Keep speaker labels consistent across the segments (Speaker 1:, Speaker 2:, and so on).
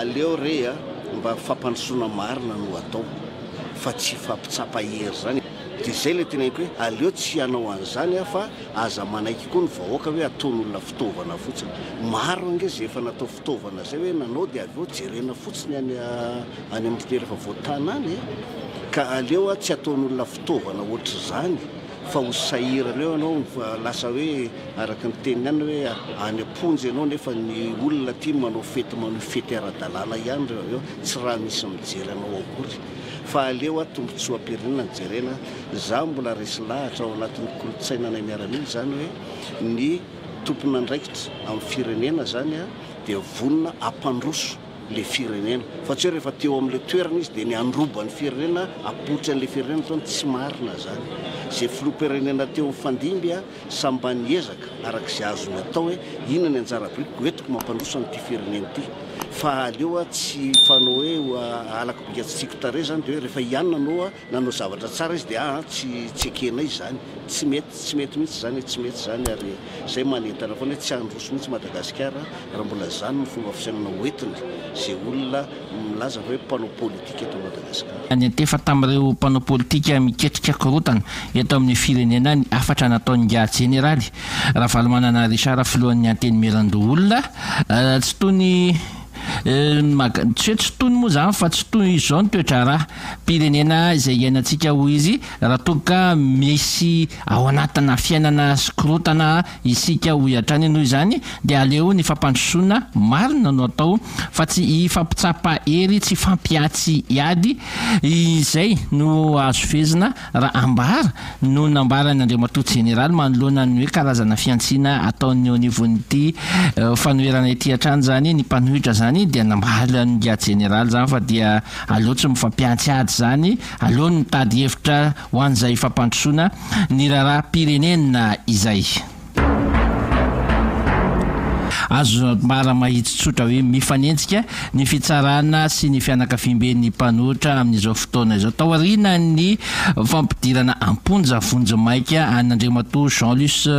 Speaker 1: aleo re mba fampandrosoana marina no atao fa tsy fampitsapa hery zany dia zay le tenaiko hoe aleo tsy hanao an'izany fa aza manaiky koa ny vahoaka hoe ataon'olona fitaovana fotsiny maro angeza efa natao fitaovana zay hoe nanao dia aveo jerena fotsiny any amin'ny rehefa voatanany ka aleo tsy ataon'olona fitaovana ohatr' zany fa ho sahira leo anao lasa hoe araka ny teniny any hoe any amponjy ianao nefa ny olona ty manao fety ara-dalàna ihany reo tsy raha misy mijery anao akory fa aleo tombotsoa am-pirenena ny jerena za mbola resy lahatra ao anatin'ny kolotsaina ny miaramila zany hoe ny tompona andraikitra amin'ny firenena zany dia vonona ampandroso le firenena fa tsy hoe rehefa teo amin'le toerana izy dia ny androbany firenena apotra an'le firenena toany tsy marina zany zay filoam-pirenena teo mifandimby samba niezaka arak'izay azony atao hoe inona ny anjara biriky goetiko mampandroso an'ity firenena ity fa aleo tsy fanao hoe alako bikatsitsiko tare zany dia hoe rehefa ianona anao nanao zavatra tsara izy dia tsy ekenay zany tsy mety mihitsy zany tsy mety zany ary zay manentana foana hoe tsy androso mihitsy Madagasikara raha mbola zany ny fomba fisainana hoentiny zay olona milaza hoe mpanao politika eto Madagasikara.
Speaker 2: Ny antefa tamin'ireo mpanao politika miketrika korotana eto amin'ny firenena ny afatra nataon'ny gia jeneraly Ravalomanana Richard filohan'ny anteny Merando olona tsy tony tsy tony moa zany fa tsy toy izao ny toetra raha pirenena izay iainantsika ho izy raha toka misy ao anatina fiainana sy korotana isika ho iatrany noho izany dia aleo ny fampandrosoana marina no atao fa tsy ifampitsapa hery tsy fampiatsy iady izay no azo fezina raha ambara no nambarany Andriamatoa Jeneraly manoloana ny hoe karazana fiantsina ataony eo anivon'ity fanoherana ity hatrany zany ny mpanohitra zany dia nambala ny gia jeneraly zany fa dia aleo tsy mifampiantsy ady zany aleo ny mitady hevitra ho an'izay fampandrosoana ny raharaham-pirenena izay azo mara mahitsotsotra hoe mifanenjika ny fitsarana sy ny fianakaviamben'ny mpanohitra amin'izao fotoana izao tao aoriana ny fampidirana amponja vonjomaika an'Andriamatoa Jean-Luc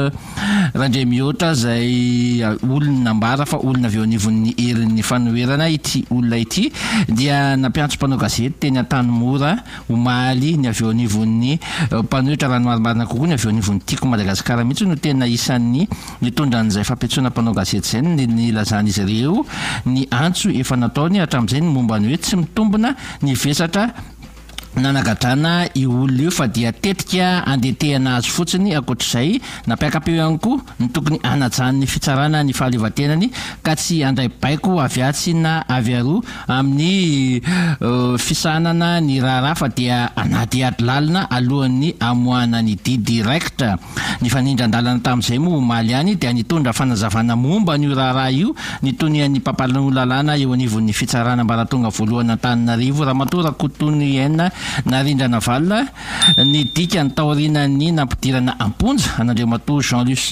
Speaker 2: Randremiôtra zay olona nambara fa olona avy eo anivon'ny herin'ny fanoherana ity olona ity dia nampiantso mpanao gazety teny Antanimora omaly ny avy eo anivon'ny mpanohitra raha ny marimarina kokoa ny avy eo anivon'ny tiako Madagasikara mihitsy no tena isan'ny mitondra an'izay fampiantsoana mpanao gazety ny lazana izy ireo ny antso efa nataony hatramin'izay ny momba ny hoe tsy mitombona ny vesatra nanagadrana io olona io fa dia tetika andetehana azy fotsiny akoatr'izay napiakapeo ihany koa ny tokony anajan'ny fitsarana ny fahaleovantenany ka tsy andray baiko avy atsy na avy aroa amin'ny fisanana ny raharaha fa dia anaty ady lalina alohan'ny amoahana ny di direct ny fanindran-dalana tamin'izay moa omaly ihany dia nitondra fanazavana momba n'io raharaha io nitonian'ny pampalanololalana eo anivon'ny fitsarana mbaratonga voalohany Antananarivo Ramatoa Rakotony Enina narindrana valina ny dika ny taorinany nampidirana amponja an'Andriamatoa Jean-Luc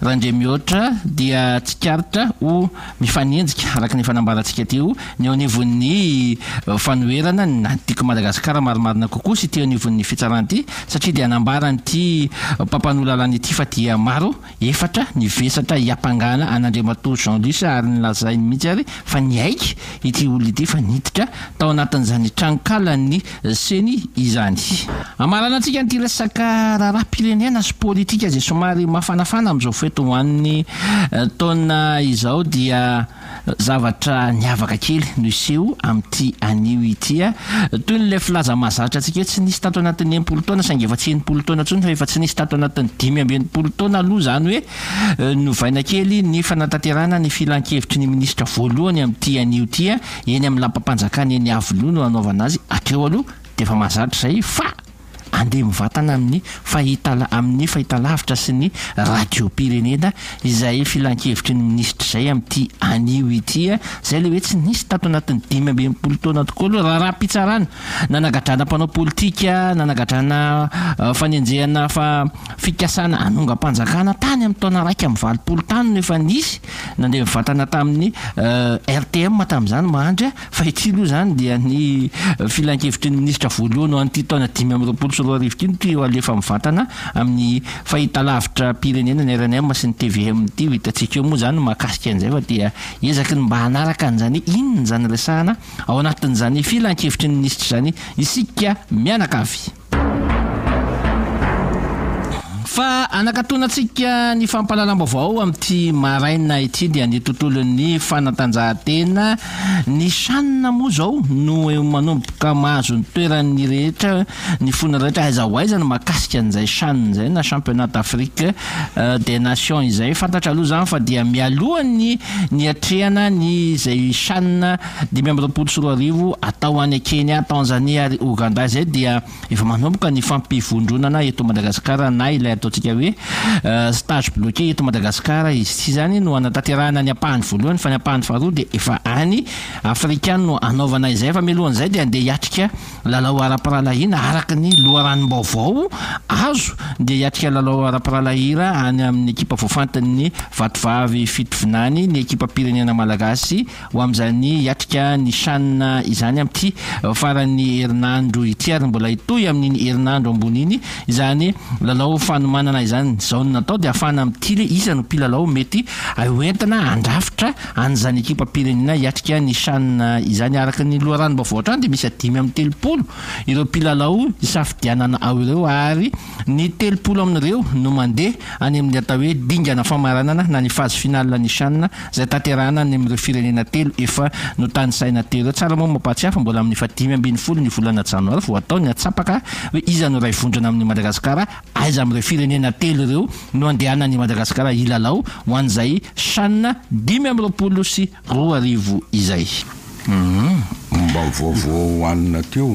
Speaker 2: Randremiôtra dia tsikaritra ho mifanenjika araka ny fanambarantsika teo ny eo anivon'ny fanoherana na tiako Madagasikara marimarina kokoa sy teo anivon'ny fitsarana ity satria dia nambaran'ity mpampanolalana ity fa dia maro efatra ny vesatra hiampangana an'Andriamatoa Jean-Luc ary nylazainy mihitsy ary fa niaiky ity olona ity fa niditra tao anatin'izany trankalany seny izany amarana antsika nyty resaka raharaham-pirenena sy politika zay somary mafanafana amin'izao feto hoan'ny taona izao dia zavatra niavaka kely no iseho amin'ity anio ity toy n'ilay filaza mahazatra antsika hoe tsy nisy tato anatin'ny 80 taona saingy efa tsy 80 taona ntsony fa efa tsy nisy tato anatin'ny 580 taona aloha zany hoe novaina kely ny fanatanterana ny filan-kevitry ny minisitra voalohany amin'ity anio ity eny amin'ny lampam-panjakana eny Avoloha no anaovana azy atreo aloha dia efa mahazatra zay fa andeha mivatana amin'ny fahitalavitra sy ny radio-pirenena izay filan-kevitry ny minisitra zay amin'ity anio ity zay le hoe tsy nisy tato anatin'ny 580 taona tokoa aloha raharaham-pitsarana nanagadrana mpanao politika nanagadrana fanenjehana fa fikasana anonga-panjakana tany amin'ny taona raika amin'ny 20 tany nefa nisy nandeha mivatana tamin'ny RTM tamin'izany mahandry fa ity aloha zany dia ny filan-kevitry ny minisitra voalohany ho an'ity taona 520 roa arivo ty ty alefa mivantana amin'ny fahitalavitra pirenena ny RNM sy ny TVM ty hitantsika eo moa zany mahakasika an'izay fa dia ezaky ny mba hanaraka an'izany inona zany resahana ao anatin'izany filan-kevitry ny minisitra zany isika mianakavy. Fa anakatonatsika ny fampahalalam-baovao amin'ity maraina ity dia ny tontolon'ny fanatanjahantena ny Chan moa zao no manomboka mahazo ny toeran'ny rehetra ny fona rehetra aiza ho aiza no mahakasika an'izay Chan izay na championnat d'Afrique des Nations izay fantatra aloha zany fa dia mialohany ny atrehana ny izay Chan 2024 atao any Kenya, Tanzania ary Ouganda izay dia efa manomboka ny fampivondronana eto Madagasikara na ilay ataontsika hoe stage bloqué eto Madagasikara izy tsy zany no anatanterahana ny ampahany voalohany fa ny ampahany faharoa dia efa any afrikana no anaovana izay fa mialohan'izay dia andeha hiatrika lalao ara-piralahina araka ny loharanom-baovao azo dia hiatrika lalao ara-piralahira any amin'ny ekipa voafantin'ny vatovavy fitovinany ny ekipa pirenena malagasy ho amin'izany hiatrika ny Chan izany amin'ity farany herinandro ity ary mbola hitohy amin'ny herinandro ambony iny izany lalao fanomanana izany zao no natao dia afahana amin'ity le isa no mpilalao mety hoentina andrafitra an'izany ekipa pirenena hiatrika ny Chan izany araka ny loharanom-baovao hatrany dia misy 5-30 ireo mpilalao isafidianana ao ireo ary ny 30 amin'ireo no mandeha any amin'ny atao hoe dingana famaranana na ny phase finale ny Chan izay tanterahana any amin'ireo firenena telo efa no tany saina telo tsara moa mampatsiafa mbola amin'ny 5-10 ny volana janoary vao atao ny atsapaka hoe iza no ray vondrana amin'ny Madagasikara aiza amin'ireo firenena telo ireo no andehana ny Madagasikara ilalao ho an'izay Chan 2024 izay.
Speaker 3: Mba voavao hoanina teo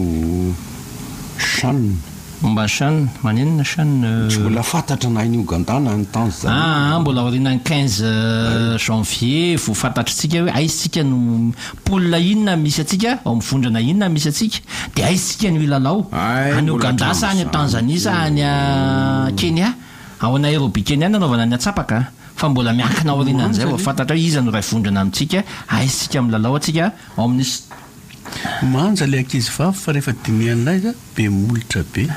Speaker 3: Chan
Speaker 2: mba Chan manenina Chan
Speaker 3: tsy mbola fantatra na ny Ouganda na ny Tanzania
Speaker 2: mbola aorianany 15 janvier vo fantatritsika hoe aizitsika no poule inona misy atsika ao mivondrana inona misy atsika dia aizitsika ny ilalao any Ouganda sa any Tanzania sa any Kenya ao Nairobi Kenya nanaovana ny atsapaka fa mbola miankina aorianan'izay vao fantatra iza no ray vondrana amintsika aizitsika milalao atsika ao amin'ny
Speaker 4: manja le ankizy vavy fa rehefa dimianay za be molitra be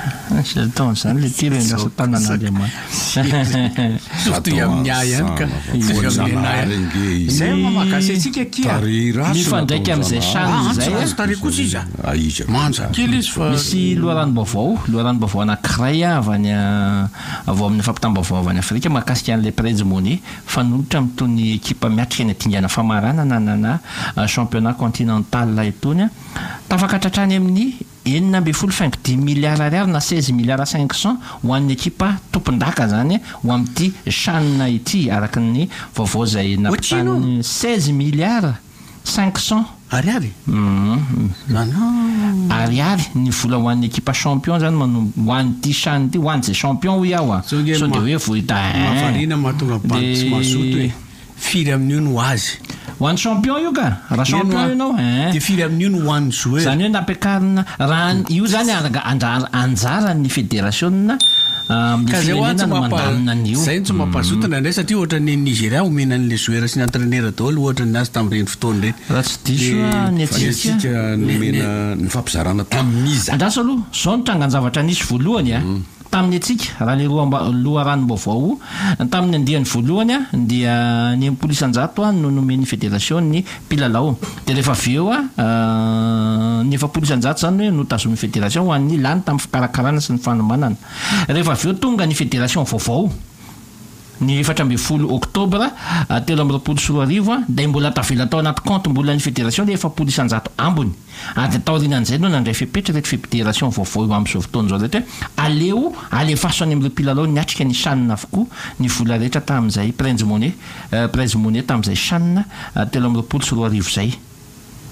Speaker 2: taon zany le tirendasa tanan'Andriamanitra
Speaker 4: surtout amin'ny ay ihany ka zay mamakasy antsika kia
Speaker 2: mifandraika amin'izay Chan izay
Speaker 4: tare kosa izy manja kely izy fa
Speaker 2: misy loharanom-baovao anankiray avy any avao amin'ny fampitam-baovao avy any Afrika mahakasika an'ilay Prince-Monet fanolotra amin'itony ekipa miatrika ny adingana famaranana na championnat continental itony tafakatratrany amin'ny 10 milliards ariary na 16 milliards 500 ho an'ny ekipa tompon-daka zany ho amin'ity Chan ity araka ny vaovao izay nampitany 16 milliards 500
Speaker 4: ariary
Speaker 2: ariary ny vola ho an'ny ekipa champion zany ho an'ity Chan ity ho an'izay champion ho iaho so dia hoe vohita
Speaker 4: mafarina mahatonga banky tsy mahazoto hoe firy amin'io no azy
Speaker 2: ho an'ny champion io ka raha champion ianao
Speaker 4: dia firy amin'io no hoan'ny joueur
Speaker 2: zany hoe nampiakarina raha io zany anjara ny fédération
Speaker 4: zay tsy mampazotana indray satria ohatra ny Nigeria omena an'le joueur sy ny entraîneur daholo ohatra ny azy tamin'ireny fotoana ireny
Speaker 2: raha tsy diso ny
Speaker 3: atsika nomena ny fampizarana tamin'izy
Speaker 2: andraso aloha zao no trangan-javatra nisy voalohany tamin'ny atsika raha le loharanom-baovao tamin'ny andiany voalohany dia ny polisan-jato no nomeny fédération ny mpilalao dia rehefa avy eo ny efa polisan-jato zany hoe notazomy fédération ho an'ny lany tamin'ny fikarakarana sy ny fanomanana rehefa avy eo tonga ny fédération vaovao ny 14 oktobra 2024 dia mbola tavela tao anaty compte mbola ny fédération dia efa polisan-jato ambony ary taorinan'izay no nandray fepetra rehetra fédération vaovao eo amin'izao fotoana zao rehetra aleo alefaso any amin'ireo mpilalao niatrika ny Chan avokoa ny vola rehetra tamin'izay Prince-Monet tamin'izay Chan 2024 zay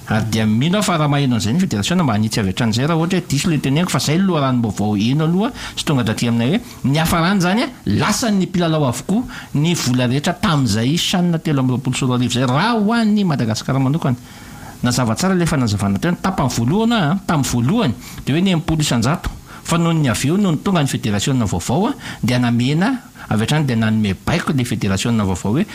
Speaker 2: ary dia mino fa raha maheno an'izay ny fédération mba hanitsy avy hatran'izay raha ohatra hoe diso le teneniko fa zay loharanom-baovao eno aloha sy tonga daty aminay hoe ny hafarany zany lasan'ny mpilalao avokoa ny vola rehetra tamin'izay Chan 2024 zay raha ho an'ny Madagasikara manokana nazava tsara le fanazavana teo tapany voalohany tamin'ny voalohany dia hoe ny polisan-jato fa noho ny avy eo noho ny tonga ny fédération vaovao dia namena avy hatrany dia nanome baiko le fédération vaovao hoe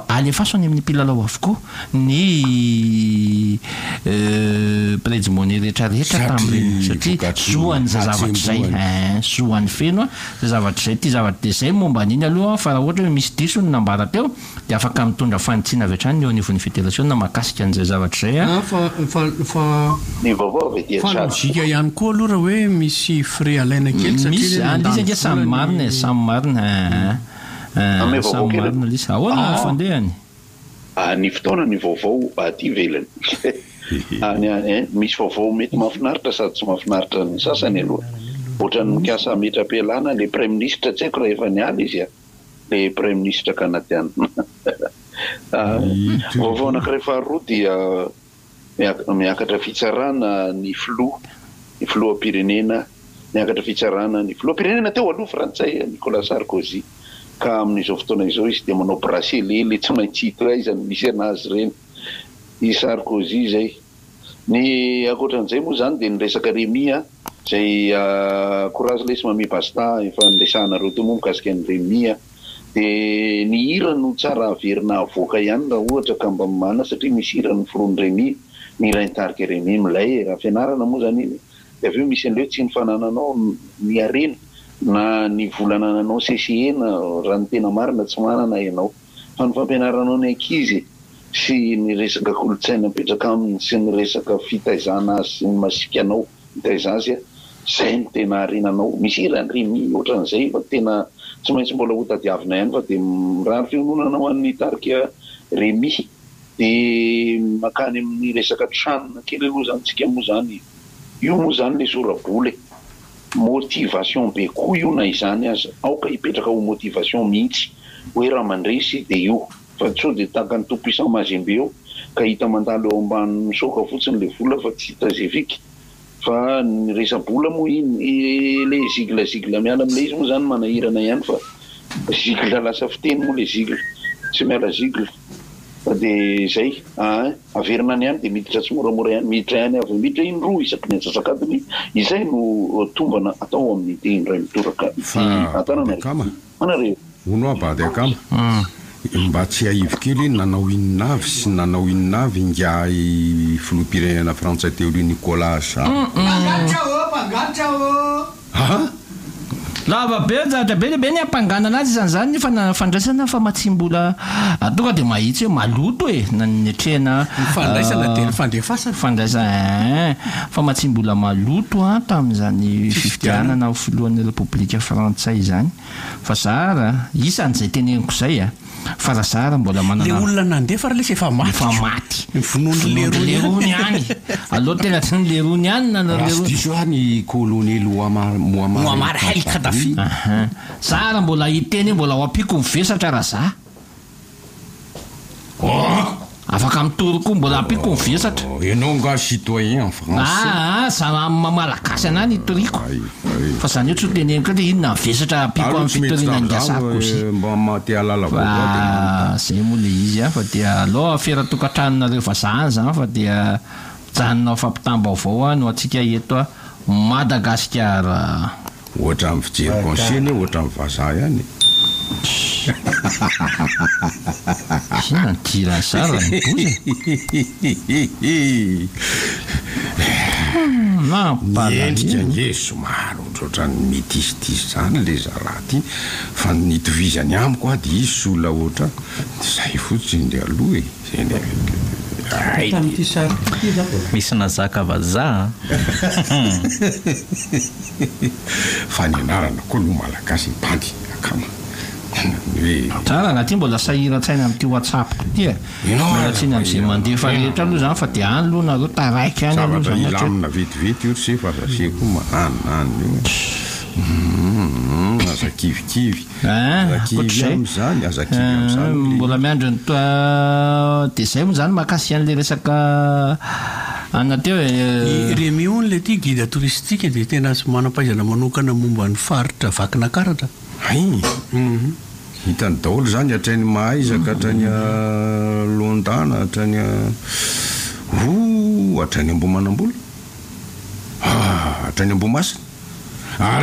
Speaker 2: alefaso any amin'ny mpilalao avokoa ny préjimony rehetrarehetra taminy satria soany za zavatra zay soany feno za zavatra zay ty zavatra de zay momba an'iny aloha fa raha ohatra hoe misy diso ny nambara teo de afaka mitondra fanitsiana avy hatrany eo anivon'ny fédération na mahakasika an'izay zavatra zay
Speaker 5: ny vaovao ve dia
Speaker 4: fa logika ihany koa aloha raha hoe misy frais alaina kely
Speaker 2: misy an'izy ange samy marina samy marina samy marina lisy ahoana fandehany
Speaker 5: ny fotoana ny vaovao aty velany misy vaovao mety mahafinaritra sady tsy mahafinaritra ny sasany aloha ohatran'ny mikasa metra-pialana le prime ministre tsy haiko raha efa niala izy le prime ministre canadien vaovao anankiray faharoa dia miakatra fitsarana ny filoha-pirenena miakatra fitsarana ny filoha-pirenena teo aloha frantsay Nicolas Sarkozy ka amin'izao fotoana izao izy dia manao bracelet le tsy maintsy hita izany misy anazy reny i Sarkozy zay ny ankoatran'izay moa zany dia nyresaka Rémy zay courage lesy mami basta efa niresahanareo teo moa mikasika ny Rémy dia ny hira no tsara averina avoaka ihany raha ohatra ka mba mana satria misy hira ny forony Rémy ny raintarika Rémy milay raha fianarana moa zany iny dia aveo misy an'ireo tsy nifanananao ny arena na ny volanananao CCE na raha ny tena marina tsy manana ianao fa ny fampianaranao ny ankizy sy ny resaka kolotsaina mipetraka aminy sy ny resaka fitaizana azy sy ny masikanao mitaiza azy zay ny tena arenanao misy hira ny Rémy ohatran'izay fa tena tsy maintsy mbola ho tadiavina ihany fa dia mirary fianonana ho an'ny tarika Rémy dia makany amin'ny resaka tranona kely aloha zany tsika moa zany io moa zany le soraboly motivation be koa io na izany aza aoka hipetraka ho motivation mihitsy hoe raha mandresy dia io fa tso dia tahaka ny tout-puissant Mazembe eo ka hita mandalo eo ambany misoka fotsiny le vola fa tsy hita zeviky fa ny resa-bola moa iny le zigla miala amin'ilay izy moa zany manahirana ihany fa zigla lasa fiteny moa le zigla tsy miala zigla fa dia zay averina any ihany dia miditra tsy moramora ihany miditra ihany avy miditra iny roa isaky ny atsasakadiny izay no tombana atao amin'ny teny ray mitoraka atanana manareo
Speaker 3: ono abady akama mba tsy haivy kely nanao inonavy sy nanao inonavy inga filoha-pirenena frantsay teo aloha Nicolas
Speaker 2: lava be zatra be lehibe ny ampangana anazy izany fa fandraisana fa matsimbola tonga dia mahitsy hoe maloto na netrehana
Speaker 4: fandraisana dia fandefasana
Speaker 2: fandraisana fa matsimbola maloto tamin'izany fifidianana filohan'ny repoblika frantsay izany fa zara isan'izay teneniko zay fa raha zara mbola manana
Speaker 4: le olona nandefa raha lesy efa maty
Speaker 2: ny
Speaker 4: vonono
Speaker 2: lerony any aloha tena tsy ny lerony any na
Speaker 3: diso any colonel
Speaker 4: Muammar al-Kadhafi
Speaker 2: zara mbola hiteny mbola ho ampiko mivesatra raha za afaka mitory koa mbola ampiko mivesatra
Speaker 3: ianao nga citoyen en français
Speaker 2: za malagasy anany hitoriko fa zany io tsy teneniko hoe inona mivesatra ampiko amin'ny fitoriana ngasako sy
Speaker 3: mba maty alala
Speaker 2: zay moa le izy fa dia aloha feratokantranonareo vazaha zany fa dia janonao fampitam-baovao no atsika eto Madagasikara
Speaker 3: ohatra amin'ny fijery conseil ohatra amin'ny vazaha ihany
Speaker 2: tira sara
Speaker 3: niendrika nge somary ohatrany métistisy zany le zaraha ty fa nitovizany amiko a dia izy sola ohatra zay fotsiny le aloha
Speaker 6: misy nazaka vazaha
Speaker 3: fa ny anarana koa lo malagasy mipady akama
Speaker 2: tsara anaty mbola sahiran-tsaina amin'ity WhatsApp ty miratsiny amin'izay mandefa rehetra aloha zany fa dia any aloha nareo taraiky any aloha zany
Speaker 3: ilamina vetivety io sy fa zase koa mananany io aza kivikivy am'zany aza kivy am'zany
Speaker 2: mbola miandro ny dia zay moa zany mahakasy an'le resaka anateo
Speaker 4: Rémy ony le ty guide touristique dia tena sy manam-pahaizana manokana momba ny faritra vakina karatra
Speaker 3: hitany daholo zany hatrainy mahaizaka hatrany Londana hatrany hatrany Ambomanambola hatrany Ambomasina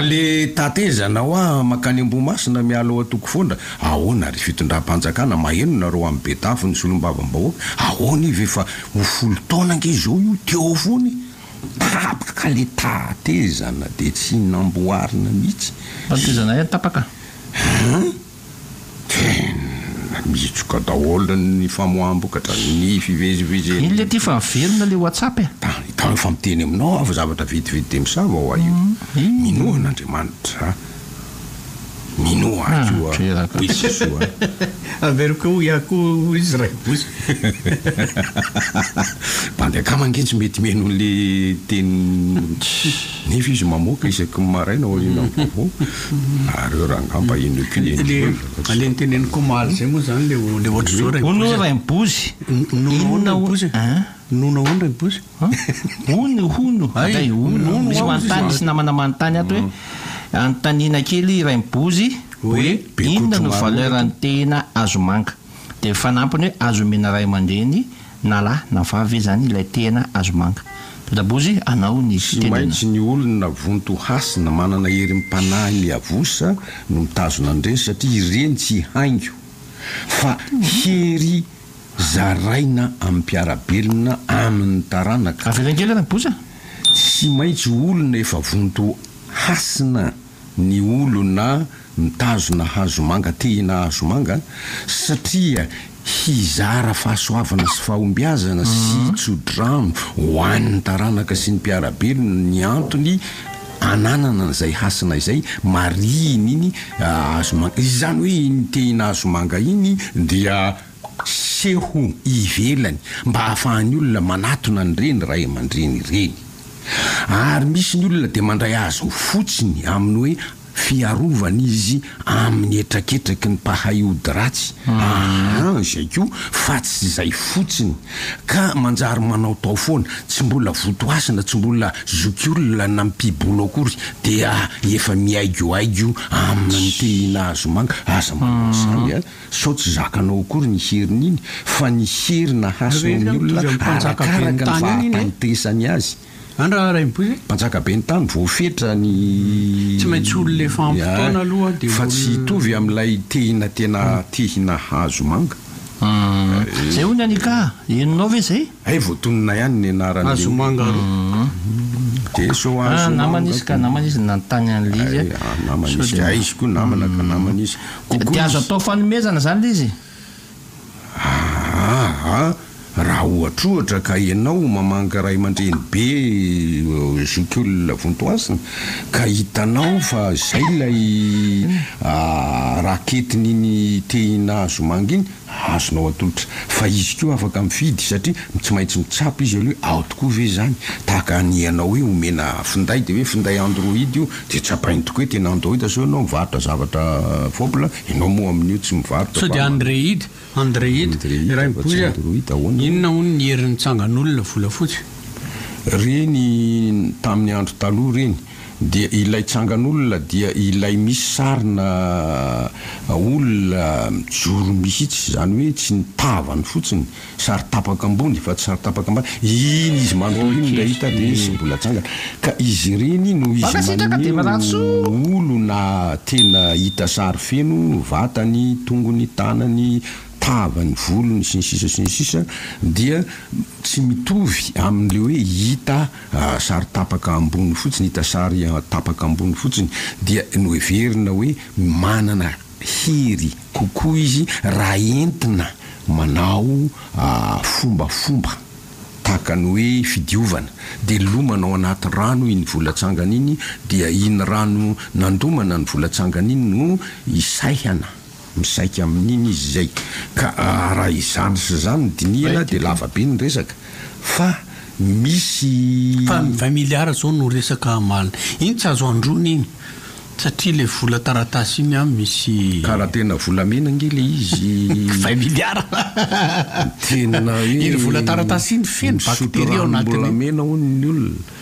Speaker 3: le tatezanao a makany Ambomasina mialo atoko foana ahoana ry fitondram-panjakana maheno nareo amin'ny betafo ny solom-bavambahoaka ahoana ive fa ho 10 taona ange zao io teo fony tapaka le tatezana de tsy namboarina mihitsy
Speaker 2: tatezana e tapaka
Speaker 3: mitsoka daholo ny famoambokatra ny fivezivezeny
Speaker 2: iny le ty fa miverina le WhatsApp
Speaker 3: tany fa miteny aminao afa zavatra vitivity de misava ho aio minoan'Andriamanitra minoa ioa
Speaker 4: averiko iako izy ray bozy
Speaker 3: bandeka mangentsy mety meno le teny nefa izy mamoaka isaky maraina olina vavo areo raha ngamba ino
Speaker 4: le niteneny komaly zay moa zany le ohatry zao ray
Speaker 2: ono ray bozy
Speaker 4: nona bozy nona ono ray bozy
Speaker 2: hono ay hono misy manontany sy namana manontany ato hoe antanina kely ray bozy hoe inona no valeur ny tena azo manga de fanampiny hoe azo mena ray aman-dreny na lahy na vavy zany ilay tena azo manga dabozy anao ny
Speaker 3: maintsy ny olona vonto hasina manana hery mipanahy ny avosa no mitazona andreny satria ireny tsy haingo fa hery zaraina amin'ny mpiarabelona amin'ny taranaka
Speaker 2: averenkely rabosa
Speaker 3: tsy maintsy olona efa vonto hasina ny olona mitazona hazo manga tena hazo manga satria hizara fahasoavana sy fahombiazana sy tsodrano ho an'ny taranaka sy ny mpiarabelona ny antony ananana n'izay hasina izay mariny iny hazo manga izany hoe ny tena hazo manga iny dia seho ivelany mba hahafahan'ny olona manatona ny reny ray aman-dreny reny ary misy ny olona de mandray azo fotsiny amin'ny hoe fiarovana izy amin'ny etraketraky ny mpahay ody ratsy zay ko fa tsy zay fotsiny ka manjary manao tao foana tsy mbola votoasina tsy mbola zokiolona na mipibolo akory dia efa miaigioaigio amin'ny tena azo manga aza manao zany sao tsy zakanao akory ny heriny iny fa ny herina hason'ny olona arakaraka ny fahampantesany azy
Speaker 4: andra ray mibozy
Speaker 3: mpanjaka be ny tany voafetra ny
Speaker 4: tsy maintsy olo le fampotona aloha de
Speaker 3: fa tsy hitovy amin'ilay tena tehina hazo manga
Speaker 2: zay hony anika inonao ve zay
Speaker 3: voatonona ihany ny anarany
Speaker 4: hazo manga
Speaker 3: de so azo
Speaker 2: namana izy ka namana izy nantany an'le izy
Speaker 3: namana izy izy koa namana ka namana izy
Speaker 2: de azo atao fanomezana zany le izy
Speaker 3: raha ohatrohatra ka ianao mamanga ray aman-dreny be zokiolona vontoasina ka hitanao fa zay lay raketin'iny tehina azo manga iny azonao atolotra fa izy koa afaka mifidy satria tsy maintsy mitsapo izy aloha ao tokoa ve zany tahaka ny ianao hoe omena finday de hoe finday Android io de tsapainy tokoa hoe tena Android so ianao mivarotra zavatra fobla ianao moa amin'io tsy mivarotra
Speaker 4: so de Android inona hono ny herin'ny tsangan'olona volafotsy
Speaker 3: reny tamin'ny andro taloha reny dia ilay tsangan'olona dia ilay misy sarina olona mijoro mihitsy zany hoe tsy nitavany fotsiny sary tapaka ambony fa tsy sary tapaka ambany iny izy mandro iny nda hita de sy mbola tsangana ka izy reny no izy olona tena hita sary feno vatany tongony tanany tavany volony sy ny sisa dia tsy mitovy amin'le hoe hita sary tapaka ambony fotsiny hita sary tapaka ambony fotsiny dia no everina hoe manana hery kokoa izy raha entina manao fombafomba tahakany hoe fidiovana de lomanao anaty rano iny volatsangana iny dia iny rano nandomana ny volatsangana iny no isaihana misaika amin'iny izy zay ka raha izany sy zany diniana de lavabe ny resaka fa misy
Speaker 4: fa miliara zao no resaka malina iny tsy azo androny iny satria le vola taratasy iny misy
Speaker 3: karaha tena volamena nge le izy
Speaker 4: 5 miliara
Speaker 3: tena
Speaker 4: iny vola taratasy iny feno bakteria ao anatiny
Speaker 3: volamena hono ny olona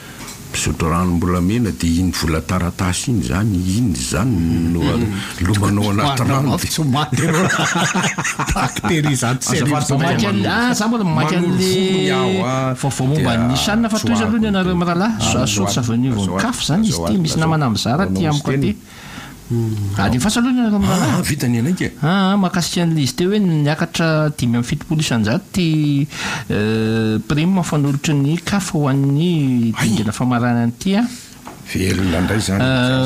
Speaker 3: misotro ranom-bolamena dia iny vola taratasy iny zany no lomanao anaty rano
Speaker 2: za mbola mamaky an'le vaovao momba ny sanina fa toy izy aloha ny anareo mirahalahy asotsa vanivonykafo zany izy ty misy namana am'zara ty amiko aty ady fasa aloha ny anareo mirahalahy
Speaker 3: vitany anake
Speaker 2: mahakasika an'le izy teo hoe niakatra 5 isanjato ty prime fanolotry ny kafa ho an'ny dingana famarana an'ity
Speaker 3: velona ndray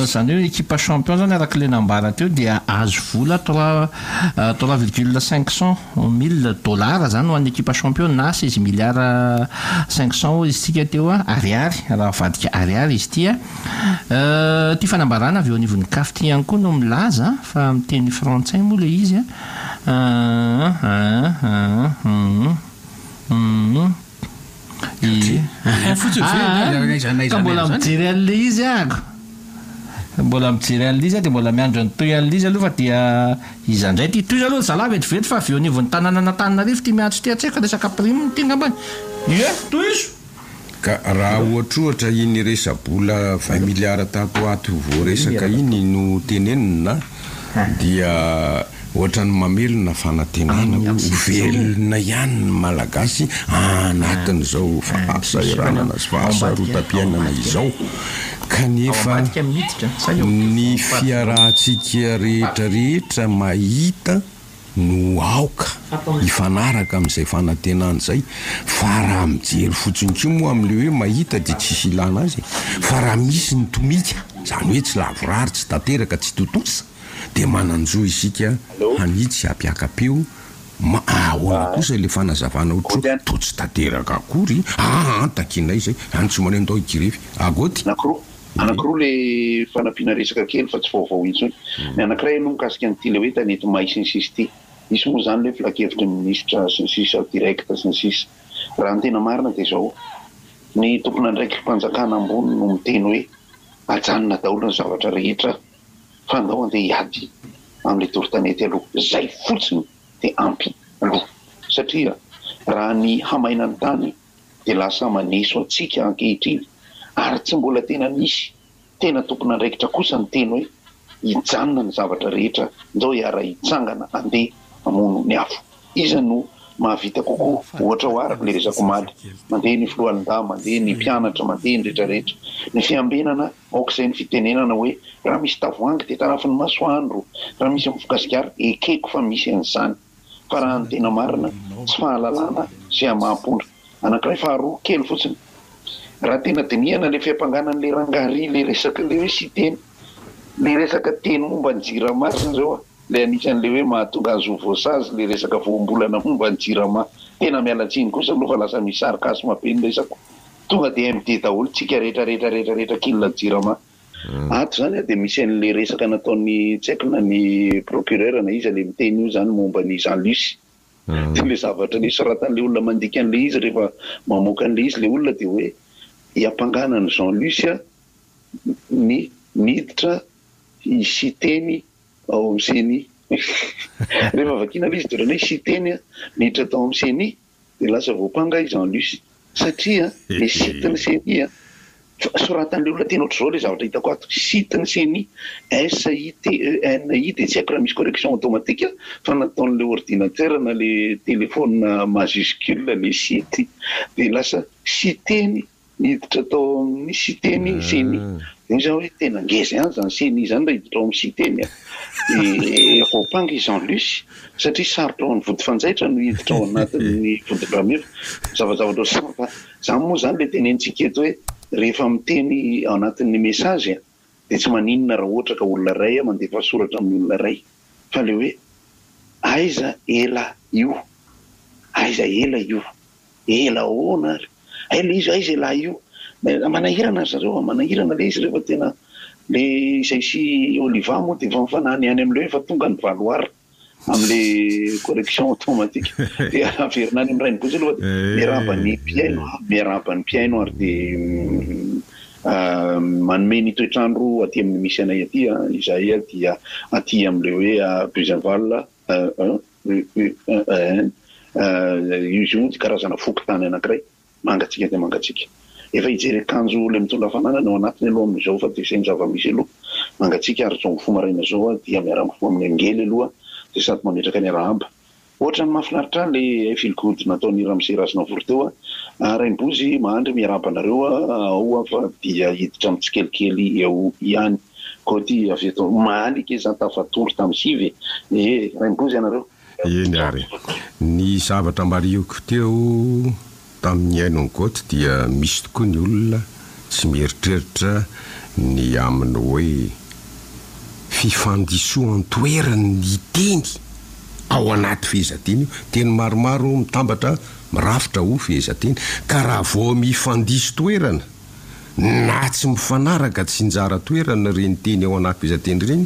Speaker 2: zany hoe équipe champion zany araka le nambara teo dia azo vola 3,500 dollars zany ho an'ny équipe champion na 16 milliards 500 izy tsika teo ariary raha vadika ariary izy ty ty fanambarana avy eo anivon'ny CAF ty ihany koa no milaza fa miteny frantsay moa le izy ka mbola mijery an'le izy ako mbola mijery an'le izy dia mbola miandro any toy an'le izy aloha fa dia izy andray ty toy izy aloha zala vetivety fa avy eo anivon'ny tanàna n'Antananarivo ty miantso ty atsaika resaka prime ty ngambany toy izy
Speaker 3: ka raha ohatrohatra iny resa-bola 20 milliards tato ato voaresaka iny no tenenina dia ohatra ny mamelona fanantenana velona ihany ny malagasy anatin'izao fahasahiranana sy fahasarotam-piainana izao kanefa ny fiarahantsika rehetrarehetra mahita no aoka ifanaraka amin'izay fanantenana zay fa raha mijery fotsiny ko moa amin'le hoe mahita dia tsisy ilana azy fa raha misy ny tomika zany hoe tsy lavorary tsy tanteraka tsy totosa dia mananjo isika hanitsy ampiakapeo ahoana kosa le fanazavana otro to tsy tanteraka akory takinay zay any tsy manao ndao ikirefy agoty
Speaker 5: anankiroa le fanampiana resaka kely fa tsy vaovao intsony ny anankiray aloha mikasika an'ity le hoe tanety may sy ny sisy ty misy moa zany le filakevitry ny ministra sy ny sisa directa sy ny sisa raha ny tena marina dia zao ny tompona ndraiky mpanjakana ambony no miteny hoe ajanona daholo ny zavatra rehetra fa andao andeha hiady amin'le torotanety aloha zay fotsiny dia ampy aloha satria raha ny hamainany tany dia lasa maneso atsika ankehitriny ary tsy mbola tena misy tena tompona ndraikitra kosa ny teny hoe hijanona ny zavatra rehetra ndao hiara hitsangana andeha mamono ny afo iza no mahavita kokoa ohatra ho araka le resako maly mandeha ny filohalon-da mandeha ny mpianatra mandeha ny rehetrarehetra ny fiambenana aok'izay ny fitenenana hoe raha misy tavoangy dia tarafiny masoandro raha misy mifokasikary ekeko fa misy an'izany fa raha ny tena marina tsy fahalalana sy amampondra anankiray faharoa kely fotsiny raha tena dinihana le fiampanganan'le rangary le resaka le hoe sy teny le resaka teny momba ny jirama zao le anisan'le hoe mahatonga azo voasazy le resaka voambolana momba ny jirama tena mialatsiny kosa aloha fa lasa misy sarkasma be ny resako tonga dia MD daholo tsika rehetrarehetra kilina jirama ato zany dia misy an'le resaka nataon'ny tsaikina ny procureur na izy le miteny io zany momba ny Jean Luce le zavatra le soratan'le olona mandika an'le izy rehefa mamoaka an'le izy le olona dia hoe hiampanganany Jean Luce ny miditra hisiteny ao amin'ny seny rehefa vakina le izy dorana hoe siteny miditra tao amin'ny seny dia lasa voapanga Jean Luce satria le sitiny seny soratan'le olona tena ohatr'izao le zavatra hitako ato sitiny seny SITENI dia tsy haiko raha misy correction automatique fa nataon'le ordinateur na le téléphone majuscule le sity dia lasa siteny miditra tao amin'ny siteny seny dia hoe tena ngeza ihany zany seny zany raha hiditra ao amin'ny siteny dia voapanga Jean Luce satria sarotra ao ny vody fanjaitra no hiditra ao anatin'ny vody-drameva zavazavatra sava zany moa zany le tenentsika eto hoe rehefa miteny ao anatin'ny message dia tsy maninona raha ohatra ka olona ray mandefa soratra amin'ny olona ray fa le hoe aiza ela io ela ahoana ary le izy aiza ela io manahirana zareo manahirana le izy rehefa tena le izay sy oliva moa dia efa mifanany any amin'le hoe fa tonga ny valoara amin'le correction automatique dia averinany amin'ny rainy kosa aloha miarabany mpiaino ary dia manome ny toetrandro aty amin'ny misy anay aty izay dia aty amin'le hoe Buzenval izy io karazana foky tany anankiray mangatsika dia mangatsika efa hijery akanjo le mitondra fananana ao anatiny aloha amin'izao fa dia sainy zava-misy aloha mangatsika ary zao mifomaraina zao dia miara-mifo amin'ny angely aloha dia sady mametraka ny arahaba ohatra ny mahafinaritra le feel good nataony Ramserazina vory teo Raimbozy mahandry miarabanareo ao fa dia hiditra amin'ny tsikelikely eo ihany koty avy eto malika izany tafatory tamin'ny sivy Raimbozy anareo
Speaker 3: eny ary ny zavatra marioko teo tamin'ny ainony koty dia misy tokoa ny olona tsy mieritreritra ny amin'ny hoe fifandisoan-toerany ny teny ao anaty fehezanteny teny maromaro mitambatra mirafitra ho fehezanteny ka raha vao mifandiso toerana na tsy mifanaraka tsy njara toerana reny teny ao anaty fehezanteny reny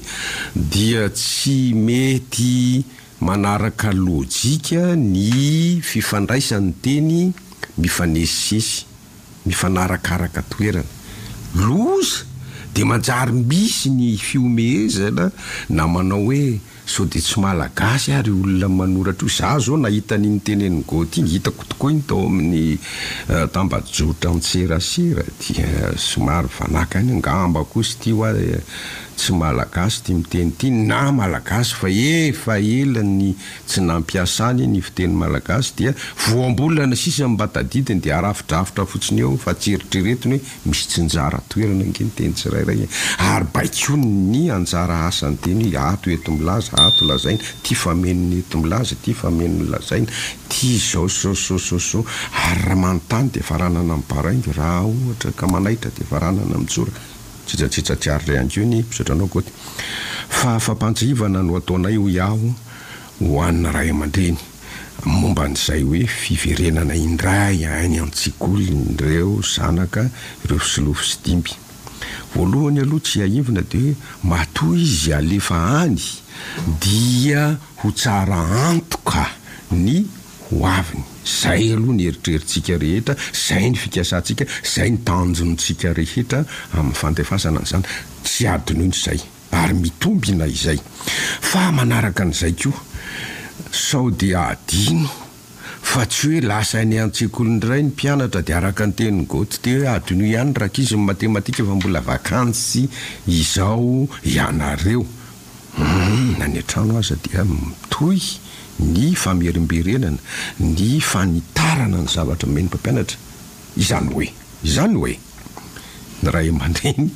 Speaker 3: dia tsy mety manaraka lojika ny fifandraisan'ny teny mifanesisesy mifanarakaraka toerana loza dia manjary misy ny fiomehezana na manao hoe sao dia tsy malagasy ary olona manoratra za zao nahita n'iny tenen'ny Gaoty iny hitako tokoa iny tao amin'ny tambajotra amin'ny serasera dia somary vanaka any angamba kosa ty hoa tsy malagasy ty miteny ty na malagasy fa efa elany tsy nampiasany ny fiteny malagasy dia voambolana sisa mba tadidiny dia arafidrafitra fotsiny eo fa tsieritreretiny hoe misy tsinjara toerana ngeny teny tsirairay ary baikony ny anjara asany teny ato eto milaza ato lazaina ty famenony eto milaza ty famenony lazaina ty zao so ary raha manontany dia faranana mibaraingy raha ohatra ka manaitra dia faranana mijora tsitsatsiary anjo ny pisotranao koty fa fampanjivana no ataonay ho iaho ho an'ny ray aman-dreny momba n'izay hoe fiverenana indray any an-tsikolo-nyreo zanaka ireo fisilofo sy dimby voalohany aloha tsy aivina dia matoa izy alefa any dia ho tsara antoka ny hoaviny zay aloha ny eritreritsika rehetra zay ny fikasantsika zay ny tanjontsika rehetra amin'ny fandefasana n'izany tsy adinoiny izay ary mitombina izay fa manaraka an'izay koa sao dia adino fa tsy hoe lasa ny an-tsekolon'iray ny mpianatra dia araka ny tenin'ny Gaoty te hoe adino ihany raka izy matematika fa mbola vakansy izao ianareo nany an-trano aza dia mitohy ny famerimberenana ny fanitarana ny zavatra meny mpampianatra izany hoe ny ray aman-dreny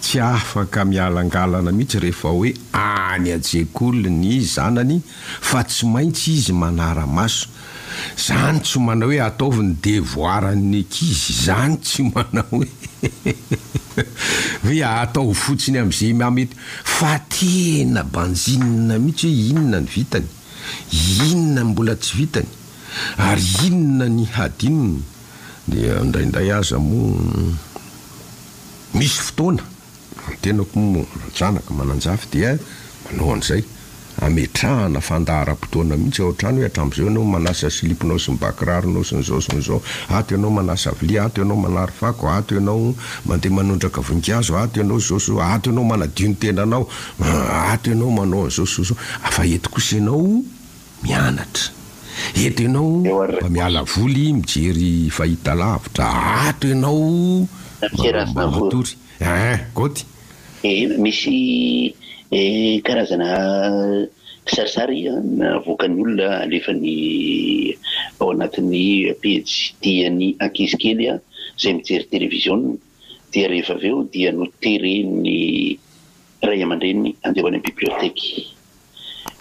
Speaker 3: tsy afaka mialangalana mihitsy rehefa hoe any an-tsekoly ny zanany fa tsy maintsy izy manara-maso zany tsy manao hoe ataovy ny devoiran'ny ankizy zany tsy manao hoe atao fotsiny amin'izay mamety fa tena banjinina mihitsy hoe inona ny vitany inona mbola tsy vitany ary inona ny hadinony dia indraindray aza moa misy fotoana tenako moa janaka mananjafy dia manao an'izay ametrahana fandahara-potoana mihitsy ao an-trano hoe hatramin'izao ianao manasa slipinao sy ny bakirarinao sy nyzao ato ianao manasa vilia ato ianao manary fako ato ianao mandeha manondraka voninkazo ato ianao zao ato ianao manadio ny tenanao ato ianao manao an'izao afa eto kosa ianao mianatra eto ianao mba miala voly mijery fahita lavitra ato ianao matory Gaoty
Speaker 5: misy karazana kisarisary navoakan'ny olona alefany ao anatin'ny pejy diany ankizy kely zay mijery televiziona dia rehefa avy eo dia notereny ray aman-dreny andeha any biblioteky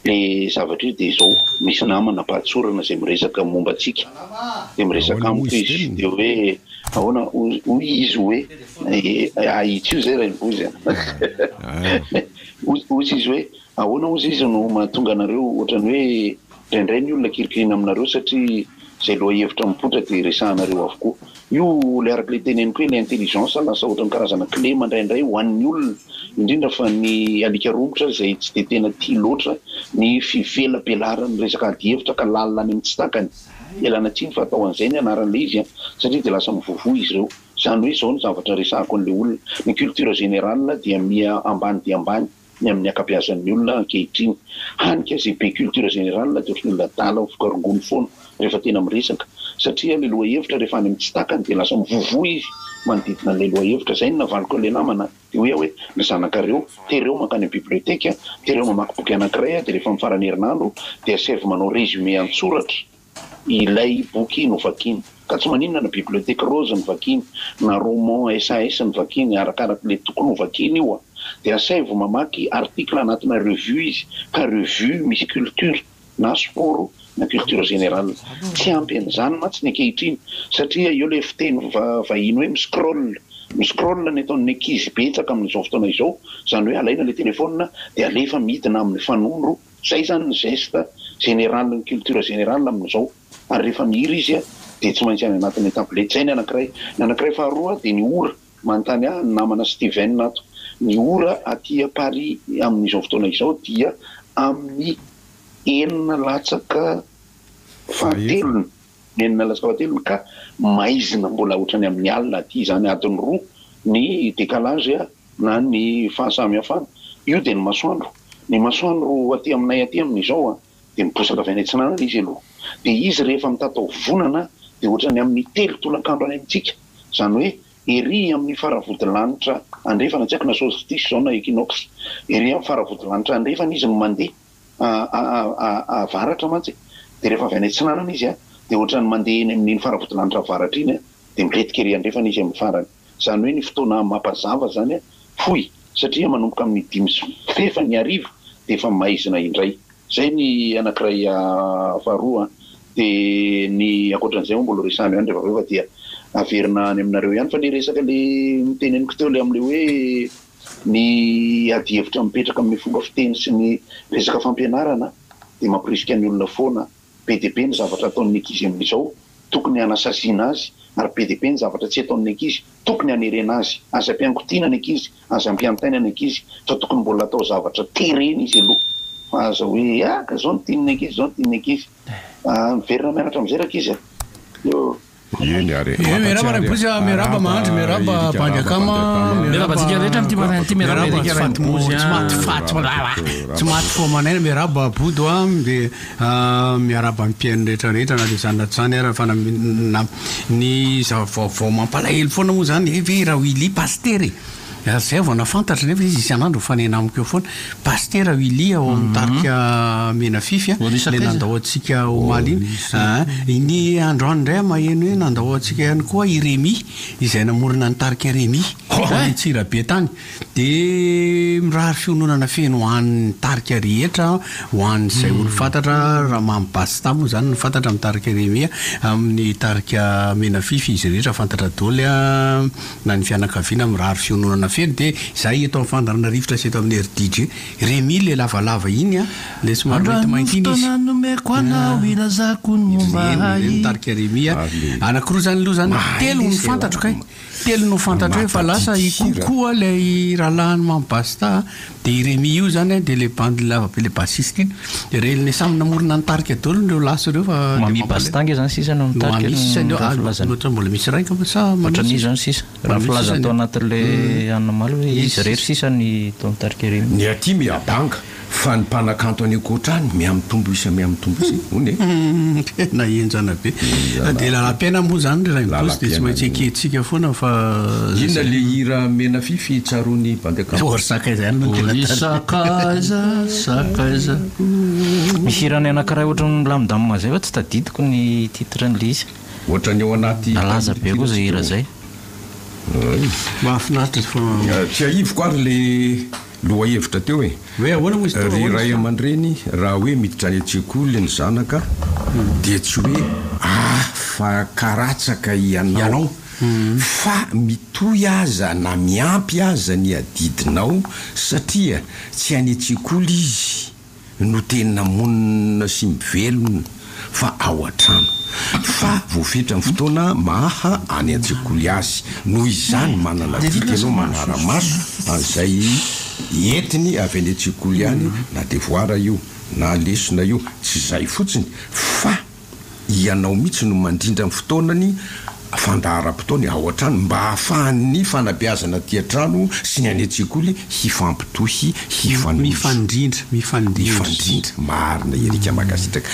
Speaker 5: le zavatra io dia izao misy namana pahatsorana zay miresaka momba atsika dia miresaka amiko izy dia hoe ahoana hoy izy hoe ahitsy io zay Raimbozy ozy izy hoe ahoana ozy izy no mahatonga anareo ohatrany hoe indraindray ny olona kirikirina aminareo satria zay loha hevitra mipotra dia resahanareo avokoa io le araka le teneniko hoe le intelligence lasa ohatrany karazana clé mandraindray ho an'ny olona indrindra fa ny alika romotra zay tsy dia tena tia loatra ny fivela-belarany resaka adi-hevitra ka lalina any amin'ny tsy takany elana tsiny fa atao an'izay ny anaran'le izy satria dia lasa mivovo izy ireo zany hoe izao ny zavatra resahako an'le olona ny culture générale dia mia ambany dia ambany ny amin'ny akabeazan'ny olona ankehitriny hanika zay be culture générale dia ohatrany olona tala fikarongony foana rehefa tena miresaka satria le lohahevitra rehefa any amin'ny tsy takany dia lasa mivovoa izy manodidina le lohahevitra. Zay no navaliko le namana dia hoe ny zanakareo tereo makany amin'ny biblioteka, tereo mamaky boky anankiray dia rehefa mifarany herinandro dia serve manao résumé an-tsoratra ilay boky novakiny. Ka tsy maninona na biblioteka rose ny vakiny na roman SAS ny vakiny arakaraka le tokony novakiny io dia asaivo mamaky article anatina revue izy, ka revue misy culture na sport na culture générale. Tsy ampy an'izany matsy ny ankehitriny satria eo le fiteny vahiny hoe miscroll ny ataon'ny ankizy betsaka amin'izao fotoana izao, zany hoe alaina le telefona dia alefa midina amin'ny fanondro. Zay zany ny geste général ny culture générale amin'izao. Ary rehefa mihira izy dia tsy maintsy any anatin'ny tablety. Zay ny anankiray faharoa dia ny ora manontany ny namana Steven ato. Ny ora aty Paris amin'izao fotoana izao dia amin'ny 9 fahatelony ka maizina mbola ohatrany amin'ny alina aty zany adiny 2 ny décalage na ny fahasamihafana. Io dia ny masoandro. Ny masoandro aty aminay aty amin'izao dia miposaka avy any antsinanana izy aloha. Dia izy rehefa mitatao vonana dia ohatrany amin'ny 3 tolakandro any amintsika. Zany hoe ery amin'ny faravodilanitra andrefana tsy haiko na solstice zao na equinoxe. Ery amin'ny faravodilanitra andrefana izy no mandeha avaratra mantsy. Dia rehefa avy any antsinanana izy dia ohatrany mandeha eny amin'ny faravodilanitra avaratra iny dia miletika ery andrefana izy amin'ny farany. Zany hoe ny fotoana mampazava zany fohy satria manomboka amin'ny 5 ny arivo dia efa maizina indray. Zay ny anankiray faharoa. Dia ny akoatran'izay mbola resahana ihany rehefa rehefa dia averina any aminareo ihany fa le resaka le miteneniko teo le amin'le hoe ny adihevitra mipetraka amin'ny fomba fiteny sy ny resaka fampianarana dia mampirisika ny olona foana. PDP ny zavatra ataon'ny ankizy amin'izao tokony hanasasiana azy, ary PDP ny zavatra tsy ataon'ny ankizy tokony hanerena azy. Aza ampiankotiana ny ankizy, aza ampiantaina ny ankizy, fa tokony mbola atao zavatra terena izy aloha. Fa aza hoe ka zao ny tian'ny ankizy, zao ny tian'ny ankizy. Miverina mianatra amin'izay raha izy
Speaker 4: meraba raposa meraba mahandry meraba bandrakama
Speaker 2: meraba tsika rehetra ty meraba
Speaker 4: tsy maty fomanaina meraba bodo dia miaraba mipiaino rehetrarehetra na dia zany zany ara fa ny zavaovao mampalahelo foana moa zany ve raha Willy Pasteur zay vao nafantatra nefa izy isan'andro fanena amiko eo foana Pasteur Willy ao mitarika mena fify le nandao antsika omaly iny ny androany indray maheno hoe nandao antsika ihany koa i Rémy izay namorona nitarika Rémy Tsirabe tany dia mirary fiononana feno hoan'ny tarika rehetra hoan'izay olo fantatra raha mamibasta moa zany fantatra mitarika Rémy amin'ny tarika mena fify izy rehetra fantatra doly na ny fianakaviana mirary fiononana feno dia izay eto amin'ny fandarana rivotra sy eto amin'ny RDJ Rémy le lavalava iny le somary mainty iny izy mitarika Rémy anankiroa zany aloha zany telo no fantatro kay telo no fantatro hoe fa lasa ikokoa ilay rahalahany mamibasta dia i Rémy io zany dia le bandy lavabe le bassiste iny dia rely samy namorona nitarika dolo reo lasa reo fa
Speaker 6: mamibastangy zany sisa no
Speaker 4: mitarika mbola misy raika sa
Speaker 6: ohatran'izy zany sisa raha filaza atao anatin'le anamaly hoe izy rehetra sisa ny tao mitarika Rémy
Speaker 3: ny aty miabanga fa ny mpanakanto any akoatrany miamitombo isa ony
Speaker 4: na enjana be dia lalam-piaina moa zany le raimposy dia tsy maintsy eketsika foana fa
Speaker 3: inona le hira mena fify tsarony
Speaker 4: bandekasakaiza sakaiza
Speaker 6: misy hirany anankiray ohatrany lamindamina zay fa tsy tadidiko ny titre n'le izy
Speaker 3: ohatrany eo anaty
Speaker 6: alaza be koa zay hira zay
Speaker 4: mahafinaritra
Speaker 3: tsy aivoko ary le loha hevitra teo ry ray aman-dreny raha hoe miditra any an-tsekoly ny zanaka dia tsy hoe fa karatsaka ianao fa mitoy aza na miampy aza ny adidinao satria tsy any an-tsekoly izy no tena monina sy mivelona fa ao an-trano fa voafetra ny fotoana maha any an-tsekoly azy noho izany manana dity anao manara-maso an'izay entiny avy any an-tsekoly any na devoira io na lesona io tsy zay fotsiny fa ianao mihitsy no mandrindra ny fotoanany fandaharam-potoany ao an-trano mba hahafahan'ny fanabeazana ty an-trano sy ny any an-tsekoly hifampitohy mifandrindra marina erika makasitraka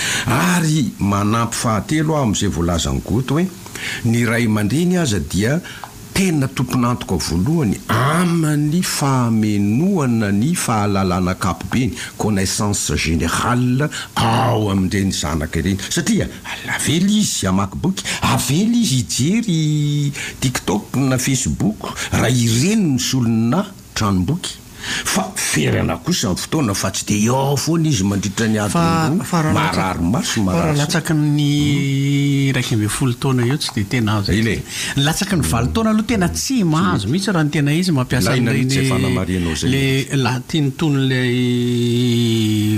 Speaker 3: ary manampy fahatelo amin'izay voalazany goto hoe ny ray aman-dreny aza dia tena tomponantoka voalohany amin'ny fahamenoana ny fahalalana kapobeny connaissance générale ao amin'ireny zanaka ireny satria avely izy amaky boky avely izy hijery TikTok na Facebook raha ireny ny solona tranomboky fa ferana kosa ny fotoana fa tsy de eo foana izy mandritra ny marary maso
Speaker 4: marary latsaky ny 12 taona eo tsy de tena azo
Speaker 3: ile
Speaker 4: latsaky ny 20 taona aloha tena tsy mahazo mihitsy raha ny tena izy mampiasa le latiny le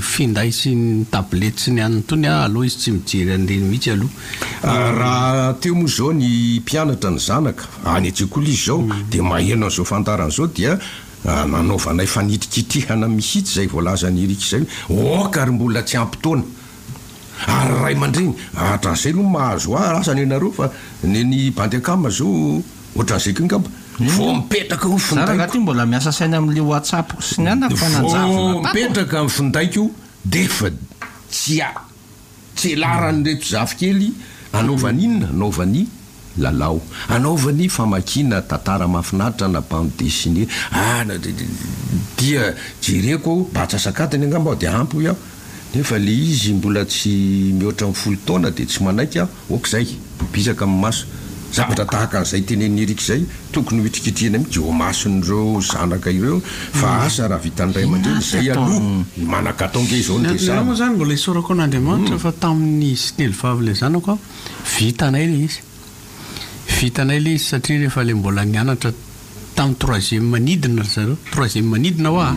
Speaker 4: finday sy ny tablette sy ny an'ny tony aloha izy tsy mijery an'ireny mihitsy aloha
Speaker 3: raha teo moa zao ny mpianatra ny zanaka any an-tsekoly izy zao de maheno an'izao fantaran'izao dia nanaovanay fanitrikitrihana mihitsy zay voalazany irika zay oka ary mbola tsy ampitoana ary ray aman-dreny atrazay no mahazo asany ianareo fa ny bandiakama zao ohatran'izay kingamba vo mipetraka ho
Speaker 2: findaiko mbola miasa saina amin'le WhatsApp sy ny anako fananjavona
Speaker 3: mipetraka amin'ny findaiko defa tsy elarany reto zafikely anaovan'inona anaovany lalao anaovany famakina tantara mahafinaritra na bande dessinée dia jereko batsasakatiny angamba dia ampy iaho nefa le izy mbola tsy mihoatra amin'ny 10 taona dia tsy manaiky aho okizay bisaka amin'ny maso zavatra tahaka an'izay tenen'ny erika izay tokony mitrikitrihana mihitsy eo mason'ireo zanaka ireo fa asa raha vitan'ny ray aman-dreny izay aloha manakatonge zao ny
Speaker 4: desana moa zany mbola isorako an'Andriamanitra fa tamin'ny telo vavy le zanako aho vitanay le izy satria rehefa le mbola nianatra tamin'ny 3e manidina zareo 3e manidina hoa